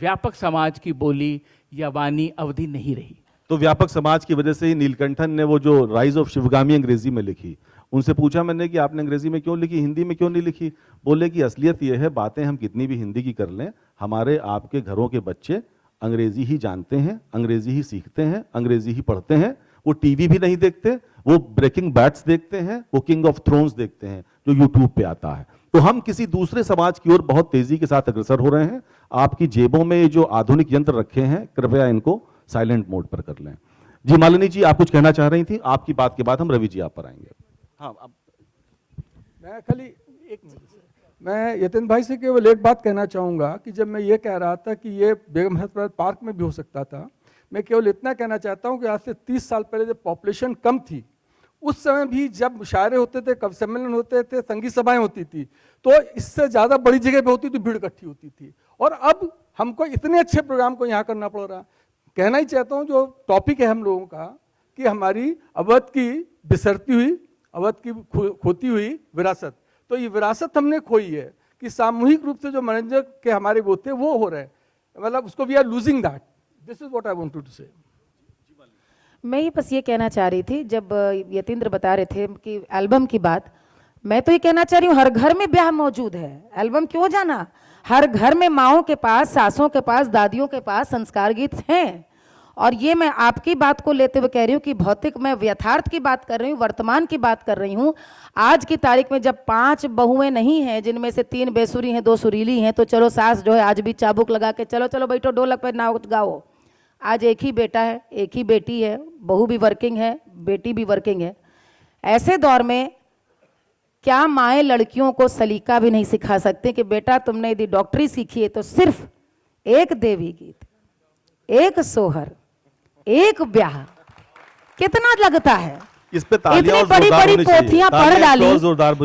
व्यापक समाज की बोली या वाणी अवधि नहीं रही। तो व्यापक समाज की वजह से ही नीलकंठन ने वो जो राइज ऑफ शिवगामी अंग्रेजी में लिखी, उनसे पूछा मैंने कि आपने अंग्रेजी में क्यों लिखी, हिंदी में क्यों नहीं लिखी? बोले कि असलियत यह है, बातें हम कितनी भी हिंदी की कर लें, हमारे आपके घरों के बच्चे अंग्रेजी ही जानते हैं, अंग्रेजी ही सीखते हैं, अंग्रेजी ही पढ़ते हैं। वो टीवी भी नहीं देखते, वो ब्रेकिंग बैड्स देखते हैं, वो किंग ऑफ थ्रोन्स देखते हैं जो यूट्यूब पे आता है। तो हम किसी दूसरे समाज की ओर बहुत तेजी के साथ अग्रसर हो रहे हैं। आपकी जेबों में जो आधुनिक यंत्र रखे हैं, कृपया इनको साइलेंट मोड पर कर लें। जी मालिनी जी, आप कुछ कहना चाह रही थी? आपकी बात के बाद हम रवि जी आप पर आएंगे। हाँ, अब मैं खाली एक मिनट, मैं यतिन भाई से केवल एक बात कहना चाहूँगा कि जब मैं ये कह रहा था कि ये बेगम हस्पताल पार्क में भी हो सकता था, मैं केवल इतना कहना चाहता हूँ कि आज से 30 साल पहले जब पॉपुलेशन कम थी, उस समय भी जब मुशायरे होते थे, कवि सम्मेलन होते थे, संगीत सभाएं होती थी, तो इससे ज़्यादा बड़ी जगह पे होती थी, भीड़ इकट्ठी होती थी। और अब हमको इतने अच्छे प्रोग्राम को यहाँ करना पड़ रहा। कहना ही चाहता हूँ, जो टॉपिक है हम लोगों का कि हमारी अवध की बिसरती हुई, अवध की खोती हुई विरासत, तो ये विरासत हमने खोई है कि सामूहिक रूप से जो मनोरंजन के हमारे वो थे वो हो रहे हैं, मतलब उसको we are losing that. This is what I wanted to say. मैं ही बस ये कहना चाह रही थी, जब यतीन्द्र बता रहे थे कि एल्बम की बात, मैं तो ये कहना चाह रही हूँ हर घर में ब्याह मौजूद है। एल्बम क्यों जाना, हर घर में माओं के पास, सासों के पास, दादियों के पास संस्कार गीत हैं। और ये मैं आपकी बात को लेते हुए कह रही हूँ कि भौतिक, मैं यथार्थ की बात कर रही हूँ, वर्तमान की बात कर रही हूँ। आज की तारीख में जब 5 बहुएं नहीं हैं, जिनमें से 3 बेसुरी हैं, 2 सुरीली हैं, तो चलो सास जो है आज भी चाबुक लगा के चलो चलो बैठो ढोलक पे ना गाओ। आज एक ही बेटा है, एक ही बेटी है, बहू भी वर्किंग है, बेटी भी वर्किंग है। ऐसे दौर में क्या माएँ लड़कियों को सलीका भी नहीं सिखा सकते कि बेटा तुमने यदि डॉक्टरी सीखी है तो सिर्फ एक देवी गीत, एक सोहर, एक ब्याह, कितना लगता है? इस पे इतनी बड़ी बड़ी पोथियां पढ़ डाली,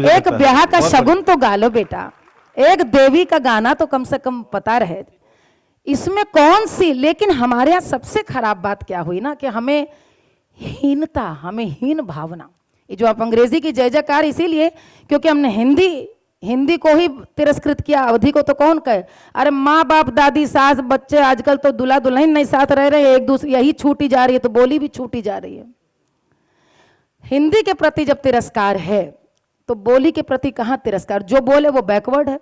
एक ब्याह का शगुन तो गा लो बेटा, एक देवी का गाना तो कम से कम पता रहे। इसमें कौन सी, लेकिन हमारे यहाँ सबसे खराब बात क्या हुई ना कि हमें हीनता, हमें हीन भावना, ये जो आप अंग्रेजी की जय जयकार इसीलिए क्योंकि हमने हिंदी को ही तिरस्कृत किया, अवधि को तो कौन कहे। अरे माँ बाप, दादी, सास, बच्चे, आजकल तो दूल्हा दुल्हन नहीं साथ रह रहे, एक दूसरे, यही छूटी जा रही है, तो बोली भी छूटी जा रही है। हिंदी के प्रति जब तिरस्कार है तो बोली के प्रति कहाँ तिरस्कार? जो बोले वो बैकवर्ड है,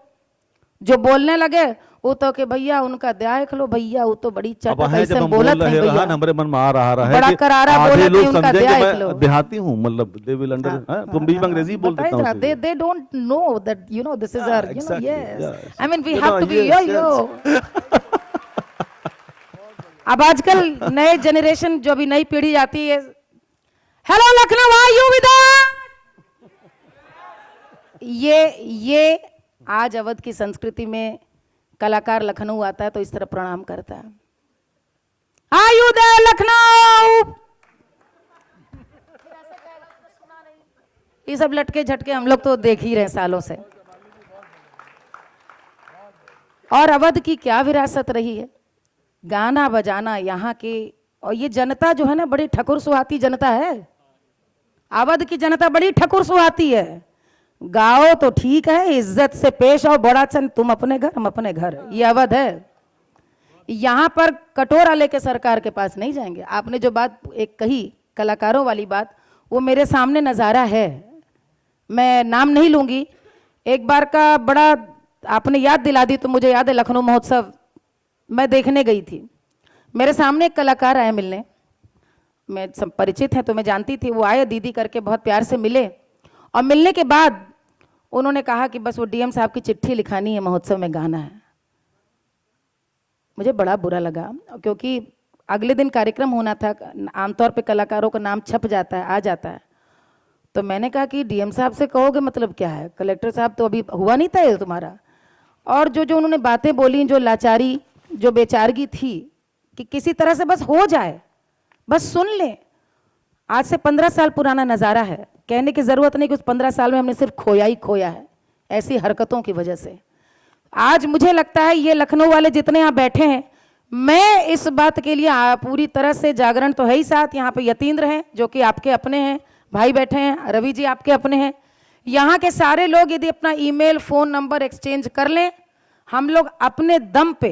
जो बोलने लगे वो तो कि भैया उनका देख लो भैया, वो तो बड़ी चटक ऐसे बोलत है भैया, हमारे मन में आ रहा है बड़ा करारा बोलत है, उनका देख लो। देहाती हूँ, मतलब दे विल अंडर, तुम भी अंग्रेजी बोल देता हूँ। they don't know that you know this is our, you know, yes, I mean we have to be yo अब आजकल नए जनरेशन जो भी नई पीढ़ी आती है, hello Lucknow are you with ये आज अवध की संस्कृति में कलाकार लखनऊ आता है तो इस तरह प्रणाम करता है, आयु दे लखनऊ। ये सब लटके झटके हम लोग तो देख ही रहे सालों से। और अवध की क्या विरासत रही है, गाना बजाना यहाँ के। और ये जनता जो है ना बड़ी ठकुर सुहाती जनता है, अवध की जनता बड़ी ठकुर सुहाती है। गाओ तो ठीक है, इज्जत से पेश आओ, बड़ा चंद तुम अपने घर हम अपने घर, ये अवध है। यहाँ पर कटोरा लेके सरकार के पास नहीं जाएंगे। आपने जो बात एक कही कलाकारों वाली बात, वो मेरे सामने नज़ारा है, मैं नाम नहीं लूंगी। एक बार का बड़ा आपने याद दिला दी तो मुझे याद है, लखनऊ महोत्सव मैं देखने गई थी। मेरे सामने एक कलाकार आए मिलने, मैं सब परिचित हैं तो मैं जानती थी। वो आए, दीदी करके बहुत प्यार से मिले, और मिलने के बाद उन्होंने कहा कि बस वो डीएम साहब की चिट्ठी लिखानी है, महोत्सव में गाना है। मुझे बड़ा बुरा लगा, क्योंकि अगले दिन कार्यक्रम होना था। आमतौर पे कलाकारों का नाम छप जाता है, आ जाता है। तो मैंने कहा कि डीएम साहब से कहोगे मतलब क्या है, कलेक्टर साहब तो अभी हुआ नहीं था ये तुम्हारा। और जो उन्होंने बातें बोली, जो लाचारी, जो बेचारगी थी कि किसी तरह से बस हो जाए, बस सुन लें। आज से 15 साल पुराना नज़ारा है, कहने की ज़रूरत नहीं कि उस 15 साल में हमने सिर्फ खोया ही खोया है ऐसी हरकतों की वजह से। आज मुझे लगता है ये लखनऊ वाले जितने यहाँ बैठे हैं, मैं इस बात के लिए पूरी तरह से जागरण तो है ही। साथ यहाँ पे यतीन्द्र हैं जो कि आपके अपने हैं, भाई बैठे हैं, रवि जी आपके अपने हैं। यहाँ के सारे लोग यदि अपना ईमेल, फ़ोन नंबर एक्सचेंज कर लें, हम लोग अपने दम पे,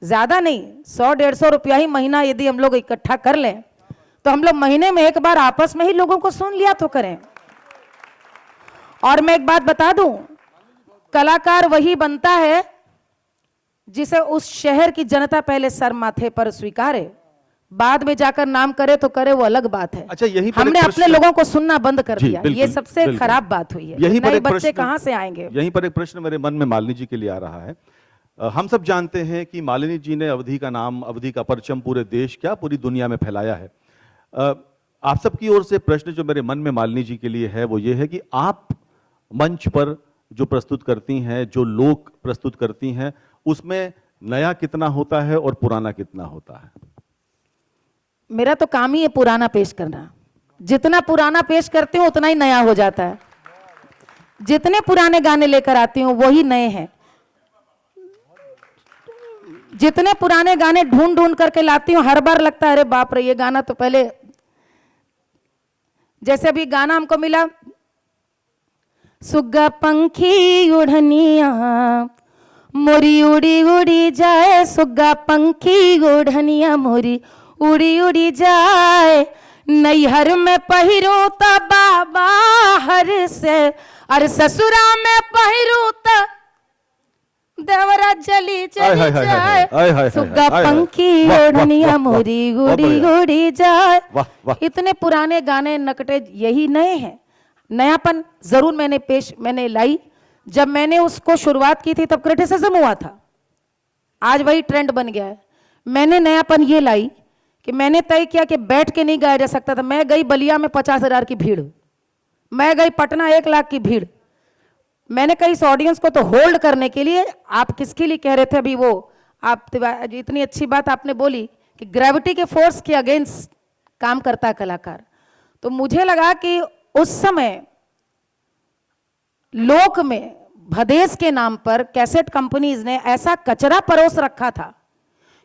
ज़्यादा नहीं, 100-150 रुपया ही महीना यदि हम लोग इकट्ठा कर लें तो हम लोग महीने में एक बार आपस में ही लोगों को सुन लिया तो करें। और मैं एक बात बता दूं, कलाकार वही बनता है जिसे उस शहर की जनता पहले सर माथे पर स्वीकारे, बाद में जाकर नाम करे तो करे, वो अलग बात है। अच्छा, यहीं पर हमने अपने लोगों को सुनना बंद कर दिया, ये सबसे बिल्कुल। खराब बात हुई है। यहीं पर नए एक बच्चे प्रश्न, कहां से आएंगे? यहीं पर एक प्रश्न मेरे मन में मालिनी जी के लिए आ रहा है। हम सब जानते हैं कि मालिनी जी ने अवधी का नाम, अवधी का परचम पूरे देश, क्या पूरी दुनिया में फैलाया है। आप सबकी ओर से प्रश्न जो मेरे मन में मालिनी जी के लिए है वो ये है कि आप मंच पर जो प्रस्तुत करती हैं, जो लोग प्रस्तुत करती हैं, उसमें नया कितना होता है और पुराना कितना होता है? मेरा तो काम ही है पुराना पेश करना। जितना पुराना पेश करती हूँ उतना ही नया हो जाता है। जितने पुराने गाने लेकर आती हूँ वही नए हैं। जितने पुराने गाने ढूंढ ढूंढ करके लाती हूँ, हर बार लगता है अरे बाप रे, ये गाना तो पहले, जैसे अभी गाना हमको मिला, सुग्गा पंखी उड़निया मोरी उड़ी उड़ी जाए, सुग्गा पंखी उड़निया मोरी उड़ी उड़ी जाए, नैहर में पहिरू त बाबा हर से, अरे ससुरा में पहिरू त देवरा चली चली जाए, सुग्गा पंखी ओढ़निया मोरी उड़ी उड़ी जाए। इतने पुराने गाने नकटे, यही नए हैं। नयापन जरूर मैंने लाई। जब मैंने उसको शुरुआत की थी तब क्रिटिसिज्म हुआ था, आज वही ट्रेंड बन गया है। मैंने नयापन ये लाई कि मैंने तय किया कि बैठ के नहीं गाया जा सकता था। मैं गई बलिया में 50,000 की भीड़, मैं गई पटना 1 लाख की भीड़। मैंने कहा इस ऑडियंस को तो होल्ड करने के लिए, आप किसके लिए कह रहे थे अभी, वो आप इतनी अच्छी बात आपने बोली कि ग्रेविटी के फोर्स के अगेंस्ट काम करता है कलाकार। तो मुझे लगा कि उस समय लोक में भदेश के नाम पर कैसेट कंपनीज ने ऐसा कचरा परोस रखा था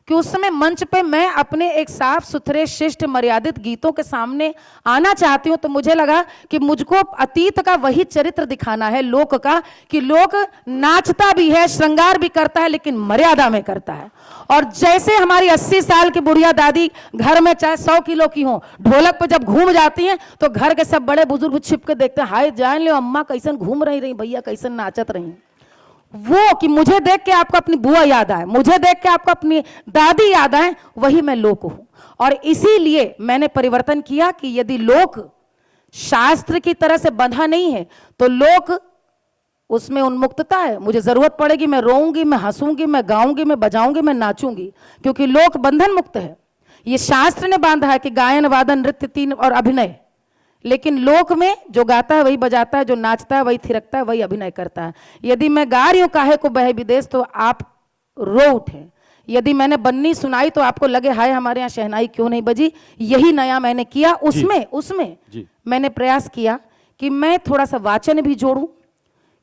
कि उस समय मंच पे मैं अपने एक साफ सुथरे शिष्ट मर्यादित गीतों के सामने आना चाहती हूं। तो मुझे लगा कि मुझको अतीत का वही चरित्र दिखाना है लोक का, कि लोक नाचता भी है, श्रृंगार भी करता है, लेकिन मर्यादा में करता है। और जैसे हमारी 80 साल की बुढ़िया दादी घर में चाहे 100 किलो की हो, ढोलक पे जब घूम जाती हैं तो घर के सब बड़े बुजुर्ग छिप के देखते हैं, हाय जान लो अम्मा कैसन घूम रही भैया कैसन नाचत रही। वो कि मुझे देख के आपको अपनी बुआ याद आए, मुझे देख के आपको अपनी दादी याद आए, वही मैं लोक हूं। और इसीलिए मैंने परिवर्तन किया कि यदि लोक शास्त्र की तरह से बंधा नहीं है तो लोक उसमें उन्मुक्तता है। मुझे जरूरत पड़ेगी मैं रोऊंगी, मैं हंसूंगी, मैं गाऊंगी, मैं बजाऊंगी, मैं नाचूंगी, क्योंकि लोक बंधन मुक्त है। ये शास्त्र ने बांधा है कि गायन, वादन, नृत्य 3 और अभिनय, लेकिन लोक में जो गाता है वही बजाता है, जो नाचता है वही थिरकता है, वही अभिनय करता है। यदि मैं गा रही हूं काहे को बहे विदेश, तो आप रो उठे। यदि मैंने बन्नी सुनाई तो आपको लगे हाय हमारे यहाँ शहनाई क्यों नहीं बजी, यही नया मैंने किया। उसमें जी। मैंने प्रयास किया कि मैं थोड़ा सा वाचन भी जोड़ूं,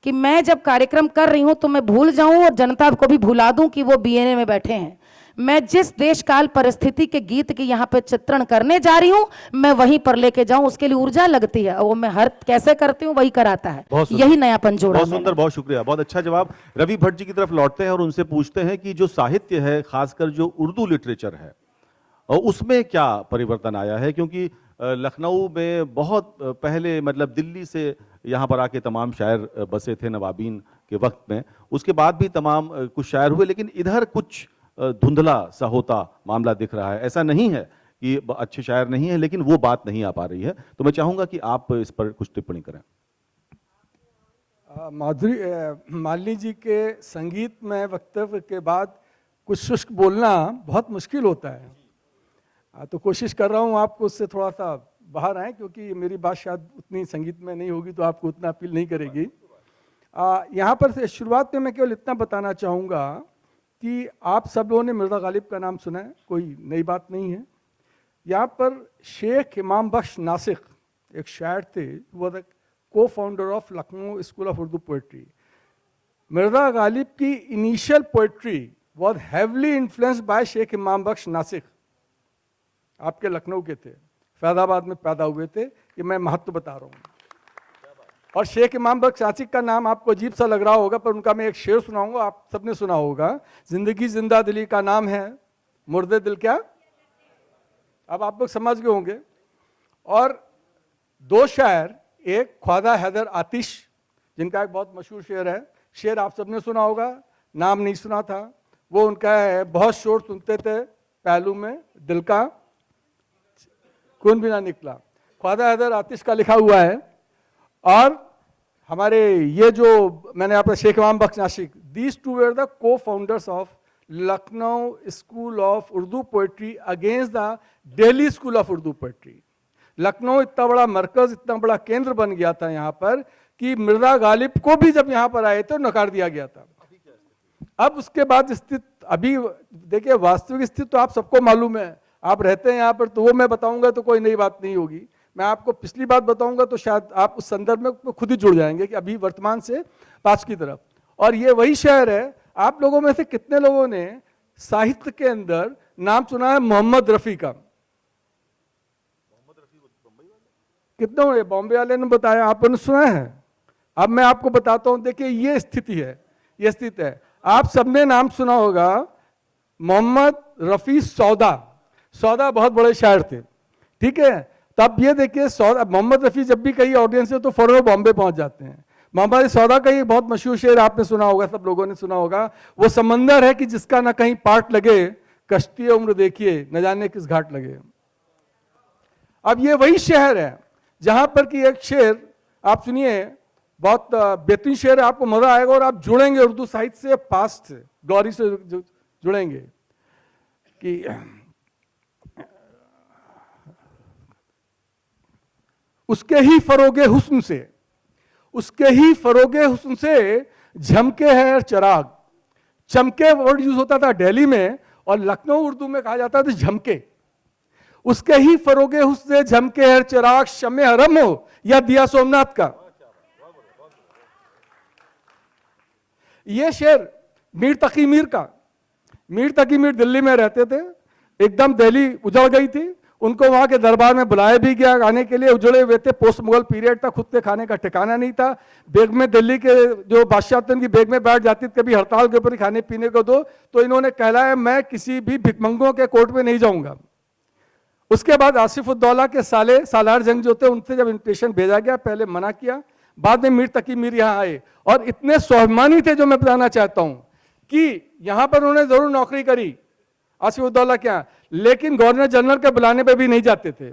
कि मैं जब कार्यक्रम कर रही हूं तो मैं भूल जाऊं और जनता को भी भुला दूं कि वो बीएनए में बैठे हैं। मैं जिस देश काल परिस्थिति के गीत की यहाँ पे चित्रण करने जा रही हूं, मैं वहीं पर लेके जाऊं, उसके लिए ऊर्जा लगती है, वो मैं हर कैसे करती हूं वही कराता है। बहुत सुंदर। यही नयापन जोड़ा बहुत मैंने। सुंदर, बहुत शुक्रिया, बहुत अच्छा जवाब। रवि भट्ट जी की तरफ लौटते हैं और उनसे पूछते हैं कि जो साहित्य है, खासकर जो उर्दू लिटरेचर है, और उसमें क्या परिवर्तन आया है? क्योंकि लखनऊ में बहुत पहले, मतलब दिल्ली से यहाँ पर आके तमाम शायर बसे थे नवाबीन के वक्त में, उसके बाद भी तमाम कुछ शायर हुए, लेकिन इधर कुछ धुंधला सा होता मामला दिख रहा है। ऐसा नहीं है कि अच्छे शायर नहीं है, लेकिन वो बात नहीं आ पा रही है। तो मैं चाहूंगा कि आप इस पर कुछ टिप्पणी करें। मालिनी जी के संगीत में वक्तव्य के बाद कुछ शुष्क बोलना बहुत मुश्किल होता है। तो कोशिश कर रहा हूँ आपको उससे थोड़ा सा बाहर आए, क्योंकि मेरी बात शायद उतनी संगीत में नहीं होगी तो आपको उतना अपील नहीं करेगी। यहाँ पर से शुरुआत में मैं केवल इतना बताना चाहूँगा कि आप सब लोगों ने मिर्ज़ा गालिब का नाम सुना है, कोई नई बात नहीं है। यहाँ पर शेख इमाम बख्श नासिक एक शायर थे, वो the co founder of Lucknow school of Urdu poetry. Mirza Ghalib की initial poetry was heavily influenced by Sheikh Imam Bakhsh Nashik, आपके लखनऊ के थे, फैजाबाद में पैदा हुए थे। ये मैं महत्व बता रहा हूँ। और शेख इमाम बख्श नासिक का नाम आपको अजीब सा लग रहा होगा, पर उनका मैं एक शेर सुनाऊंगा, आप सबने सुना होगा, जिंदगी जिंदा दिली का नाम है, मुर्दे दिल क्या। अब आप लोग समझ गए होंगे। और दो शायर, एक ख्वाजा हैदर आतिश जिनका एक बहुत मशहूर शेर है, शेर आप सबने सुना होगा, नाम नहीं सुना था, वो उनका है, बहुत शोर सुनते थे पहलू में दिल का कौन भी ना निकला। ख्वाजा हैदर आतिश का लिखा हुआ है। और हमारे ये जो मैंने आपका Sheikh Imam Bakhsh Nasikh, these two were the co founders of Lucknow school of Urdu poetry against the Delhi school of Urdu poetry. Lucknow इतना बड़ा मरकज, इतना बड़ा केंद्र बन गया था यहाँ पर कि मिर्ज़ा गालिब को भी जब यहाँ पर आए तो नकार दिया गया था। अब उसके बाद स्थिति, अभी देखिए वास्तविक स्थिति तो आप सबको मालूम है, आप रहते हैं यहाँ पर, तो वो मैं बताऊंगा तो कोई नई बात नहीं होगी। मैं आपको पिछली बात बताऊंगा तो शायद आप उस संदर्भ में खुद ही जुड़ जाएंगे कि अभी वर्तमान से पास की तरफ। और ये वही शहर है, आप लोगों में से कितने लोगों ने साहित्य के अंदर नाम सुना है मोहम्मद रफ़ी का? कितने बॉम्बे वाले ने बताया, आपने सुना है? अब मैं आपको बताता हूं, देखिए ये स्थिति है, ये स्थिति है। आप सबने नाम सुना होगा मोहम्मद रफ़ी सौदा। सौदा बहुत बड़े शायर थे, ठीक है। तब ये देखिए सौदा, मोहम्मद रफ़ी जब भी कहीं ऑडियंस है तो फौरन बॉम्बे पहुंच जाते हैं। मोहम्मद सौदा का ये बहुत मशहूर शेर आपने सुना होगा, सब लोगों ने सुना होगा, वो समंदर है कि जिसका ना कहीं पाट लगे, कश्ती उम्र देखिए न जाने किस घाट लगे। अब ये वही शहर है जहां पर कि एक शेर आप सुनिए, बहुत बेहतरीन शेर है, आपको मजा आएगा और आप जुड़ेंगे उर्दू साहित्य से, पास्ट से, गौरी से जुड़ेंगे कि उसके ही फरोगे हुस्न से, उसके ही फरोगे हुस्न से झमके है चराग। चमके वर्ड यूज होता था दिल्ली में और लखनऊ उर्दू में कहा जाता था झमके। उसके ही फरोगे हुस्न से झमके है चराग, शमे हरम हो या दिया सोमनाथ का। ये शेर मीर तकी मीर का। मीर तकी मीर दिल्ली में रहते थे, एकदम दिल्ली उजड़ गई थी, उनको वहां के दरबार में बुलाया भी गया आने के लिए, उजड़े हुए थे, पोस्ट मुगल पीरियड था, खुद के खाने का ठिकाना नहीं था। बेग में दिल्ली के जो बादशाह थे उनकी बेग में बैठ जाती, कभी हड़ताल के ऊपर ही खाने पीने को दो, तो इन्होंने कहलाया मैं किसी भी भिखमंगों के कोर्ट में नहीं जाऊंगा। उसके बाद आसिफ उद्दौला के साले सालार जंग जो थे उनसे जब इन्विटेशन भेजा गया, पहले मना किया, बाद में मीर तकी मीर यहाँ आए और इतने स्वाभिमानी थे, जो मैं बताना चाहता हूं कि यहां पर उन्होंने जरूर नौकरी करी आसिफ उद्दौला क्या, लेकिन गवर्नर जनरल के बुलाने पे भी नहीं जाते थे।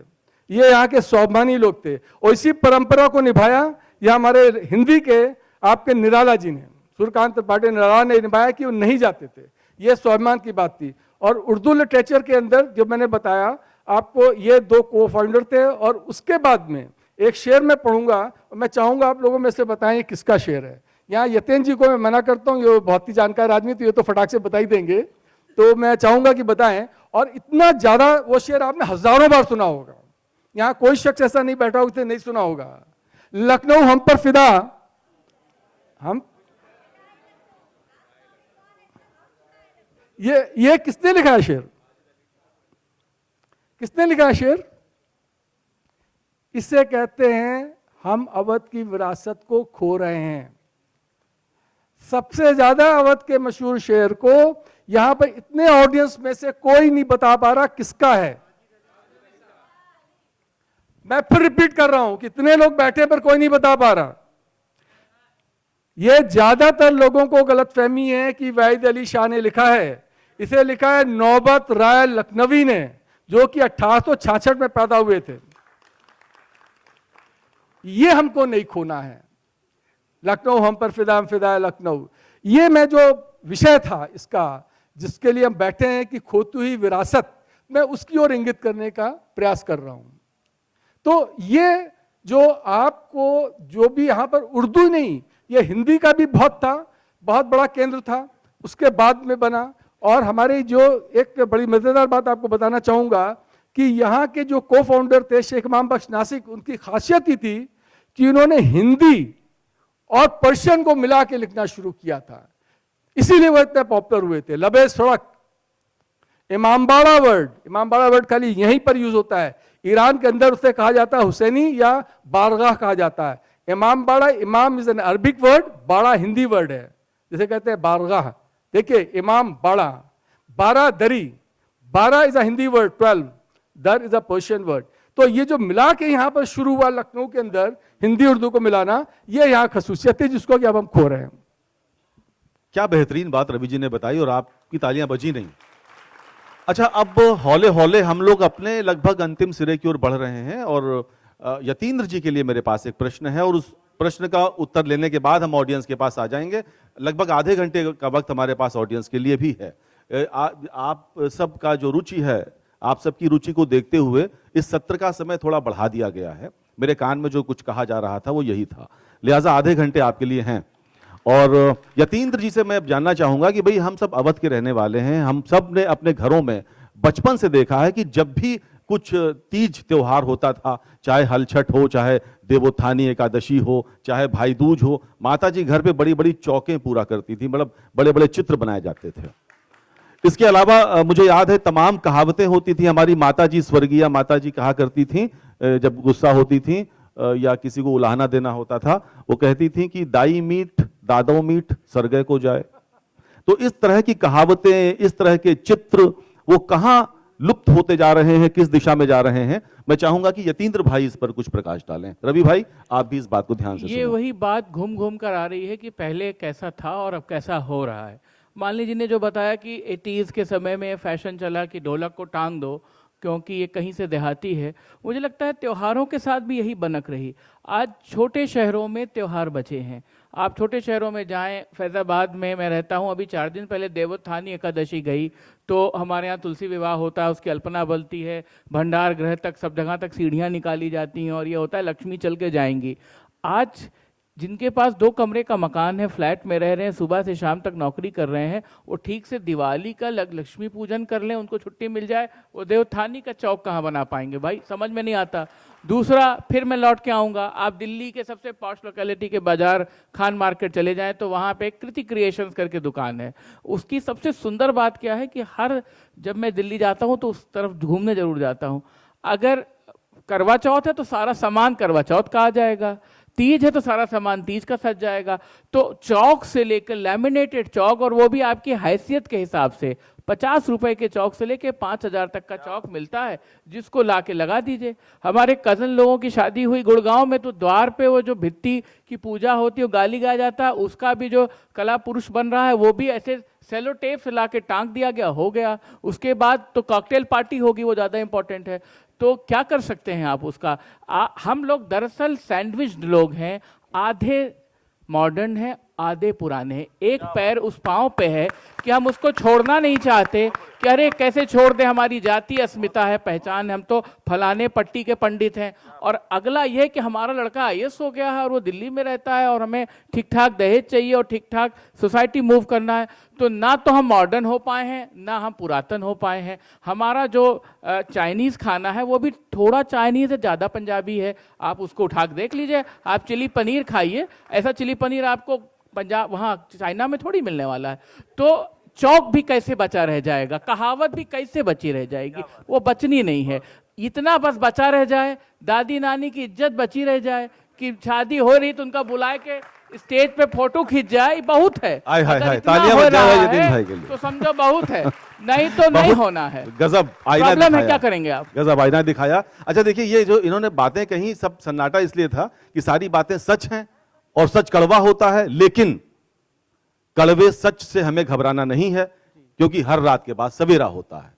ये यहाँ के स्वाभिमानी लोग थे और इसी परंपरा को निभाया यह हमारे हिंदी के आपके निराला जी ने, सूर्यकांत त्रिपाठी निराला ने निभाया कि वो नहीं जाते थे। ये स्वाभिमान की बात थी। और उर्दू लिटरेचर के अंदर जो मैंने बताया आपको, ये दो को फाउंडर थे। और उसके बाद में एक शेर मैं पढ़ूंगा और मैं चाहूंगा आप लोगों में से बताएं किसका शेर है। यहाँ यतेन जी को मैं मना करता हूँ, ये बहुत ही जानकार आदमी, तो ये तो फटाक से बता ही देंगे, तो मैं चाहूंगा कि बताएं। और इतना ज्यादा वो शेर आपने हजारों बार सुना होगा, यहाँ कोई शख्स ऐसा नहीं बैठा होगा जिसने नहीं सुना होगा। लखनऊ हम पर फिदा, हम ये किसने लिखा है शेर? किसने लिखा है शेर? इसे कहते हैं हम अवध की विरासत को खो रहे हैं। सबसे ज्यादा अवध के मशहूर शेर को यहां पर इतने ऑडियंस में से कोई नहीं बता पा रहा किसका है। मैं फिर रिपीट कर रहा हूं, कितने लोग बैठे पर कोई नहीं बता पा रहा। यह ज्यादातर लोगों को गलतफहमी है कि वाहिद अली शाह ने लिखा है। इसे लिखा है नौबत राय लखनवी ने, जो कि 1866 में पैदा हुए थे। ये हमको नहीं खोना है। लखनऊ हम पर फिदा, हम फिदा लखनऊ, ये मैं जो विषय था इसका, जिसके लिए हम बैठे हैं कि खोती हुई विरासत, मैं उसकी ओर इंगित करने का प्रयास कर रहा हूं। तो ये जो आपको जो भी यहां पर उर्दू नहीं, ये हिंदी का भी बहुत था, बहुत बड़ा केंद्र था, उसके बाद में बना। और हमारे जो एक बड़ी मजेदार बात आपको बताना चाहूंगा कि यहाँ के जो को फाउंडर थे शेख इमाम बख्श नासिक, उनकी खासियत ही थी कि उन्होंने हिंदी और पर्शियन को मिला के लिखना शुरू किया था, इसीलिए वो इतने पॉपुलर हुए थे। लबे सड़क, इमामबाड़ा वर्ड खाली यहीं पर यूज होता है। ईरान के अंदर उसे कहा जाता है हुसैनी या बारगाह कहा जाता है। इमामबाड़ा, इमाम इज एन अरबिक वर्ड, बाड़ा हिंदी वर्ड है, जिसे कहते हैं बारगाह। देखिए इमाम बाड़ा, 12 दरी, 12 इज अ हिंदी वर्ड, 12 दर इज अ पर्शियन वर्ड। तो ये जो मिला के यहाँ पर शुरू हुआ लखनऊ के अंदर हिंदी उर्दू को मिलाना, ये यहाँ खसूसियत है जिसको कि अब हम खो रहे हैं। क्या बेहतरीन बात रवि जी ने बताई और आपकी तालियां बजी नहीं। अच्छा, अब हौले हौले हम लोग अपने लगभग अंतिम सिरे की ओर बढ़ रहे हैं और यतीन्द्र जी के लिए मेरे पास एक प्रश्न है और उस प्रश्न का उत्तर लेने के बाद हम ऑडियंस के पास आ जाएंगे। लगभग आधे घंटे का वक्त हमारे पास ऑडियंस के लिए भी है। आप सब का जो रुचि है, आप सबकी रुचि को देखते हुए इस सत्र का समय थोड़ा बढ़ा दिया गया है। मेरे कान में जो कुछ कहा जा रहा था वो यही था, लिहाजा आधे घंटे आपके लिए हैं। और यतीन्द्र जी से मैं जानना चाहूंगा कि भाई हम सब अवध के रहने वाले हैं, हम सब ने अपने घरों में बचपन से देखा है कि जब भी कुछ तीज त्योहार होता था, चाहे हलछठ हो, चाहे देवोत्थानी एकादशी हो, चाहे भाई दूज हो, माता जी घर पे बड़ी बड़ी चौकें पूरा करती थी, मतलब बड़े बड़े चित्र बनाए जाते थे। इसके अलावा मुझे याद है तमाम कहावतें होती थी। हमारी माता जी, स्वर्गीय माता जी कहा करती थी, जब गुस्सा होती थी या किसी को उलाहना देना होता था, वो कहती थी कि दाई मीठ दादो मीठ सरगे को जाए। तो इस तरह की कहावतें, इस तरह के चित्र, वो कहां लुप्त होते जा रहे हैं, किस दिशा में जा रहे हैं? मैं चाहूंगा कि यतीन्द्र भाई इस पर कुछ प्रकाश डालें। रवि भाई, आप भी इस बात को ध्यान से ये सुनो। वही बात घूम घूम कर आ रही है कि पहले कैसा था और अब कैसा हो रहा है। मालिनी जी ने जो बताया कि 80s के समय में फैशन चला कि ढोलक को टांग दो क्योंकि ये कहीं से देहाती है, मुझे लगता है त्योहारों के साथ भी यही बनक रही। आज छोटे शहरों में त्योहार बचे हैं। आप छोटे शहरों में जाएं, फैज़ाबाद में मैं रहता हूं, अभी 4 दिन पहले देवोत्थानी एकादशी गई तो हमारे यहाँ तुलसी विवाह होता है, उसकी अल्पना बनती है, भंडार गृह तक सब जगह तक सीढ़ियाँ निकाली जाती हैं और ये होता है लक्ष्मी चल के जाएंगी। आज जिनके पास 2 कमरे का मकान है, फ्लैट में रह रहे हैं, सुबह से शाम तक नौकरी कर रहे हैं, वो ठीक से दिवाली का लक्ष्मी पूजन कर लें, उनको छुट्टी मिल जाए, वो देवोत्थानी का चौक कहाँ बना पाएंगे भाई? समझ में नहीं आता। दूसरा, फिर मैं लौट के आऊँगा, आप दिल्ली के सबसे पॉश लोकेलिटी के बाजार खान मार्केट चले जाएं तो वहाँ पे कृति क्रिएशंस करके दुकान है। उसकी सबसे सुंदर बात क्या है कि जब मैं दिल्ली जाता हूँ तो उस तरफ घूमने जरूर जाता हूँ। अगर करवा चौथ है तो सारा सामान करवा चौथ का आ जाएगा, तीज है तो सारा सामान तीज का सज जाएगा। तो चौक से लेकर लैमिनेटेड चौक, और वो भी आपकी हैसियत के हिसाब से, 50 रुपए के चौक से लेकर 5000 तक का चौक मिलता है, जिसको ला के लगा दीजिए। हमारे कजन लोगों की शादी हुई गुड़गांव में तो द्वार पे वो जो भित्ती की पूजा होती है, वो गाली गाया जाता है, उसका भी जो कला पुरुष बन रहा है वो भी ऐसे सेलो टेप से ला के टांग दिया गया, हो गया। उसके बाद तो कॉकटेल पार्टी होगी, वो ज़्यादा इंपॉर्टेंट है। तो क्या कर सकते हैं आप उसका? हम लोग दरअसल सैंडविच लोग हैं, आधे मॉडर्न हैं, आधे पुराने हैं। एक पैर उस पांव पे है कि हम उसको छोड़ना नहीं चाहते कि अरे कैसे छोड़ दे, हमारी जाति अस्मिता है, पहचान है, हम तो फलाने पट्टी के पंडित हैं। और अगला यह कि हमारा लड़का आईएएस हो गया है और वो दिल्ली में रहता है और हमें ठीक ठाक दहेज चाहिए और ठीक ठाक सोसाइटी मूव करना है। तो ना तो हम मॉडर्न हो पाए हैं, ना हम पुरातन हो पाए हैं। हमारा जो चाइनीज़ खाना है वो भी थोड़ा चाइनीज़ है, ज़्यादा पंजाबी है। आप उसको उठा के देख लीजिए, आप चिली पनीर खाइए, ऐसा चिली पनीर आपको पंजाब वहाँ चाइना में थोड़ी मिलने वाला है। तो चौक भी कैसे बचा रह जाएगा, कहावत भी कैसे बची रह जाएगी, वो बचनी नहीं है। इतना बस बचा रह जाए, दादी नानी की इज्जत बची रह जाए कि शादी हो रही तो उनका बुलाए के स्टेज पे फोटो खींच जाए, बहुत है। हाय हाय अगर हाय, इतना तालियां हो बज जाए रहा यतीम है, भाई के लिए। तो समझो बहुत है, नहीं तो नहीं होना है। गजब आईना प्रॉब्लम है, दिखाया। क्या करेंगे आप? गजब आईना दिखाया। अच्छा देखिए, ये जो इन्होंने बातें कही, सब सन्नाटा इसलिए था कि सारी बातें सच हैं और सच कड़वा होता है, लेकिन कड़वे सच से हमें घबराना नहीं है, क्योंकि हर रात के बाद सवेरा होता है।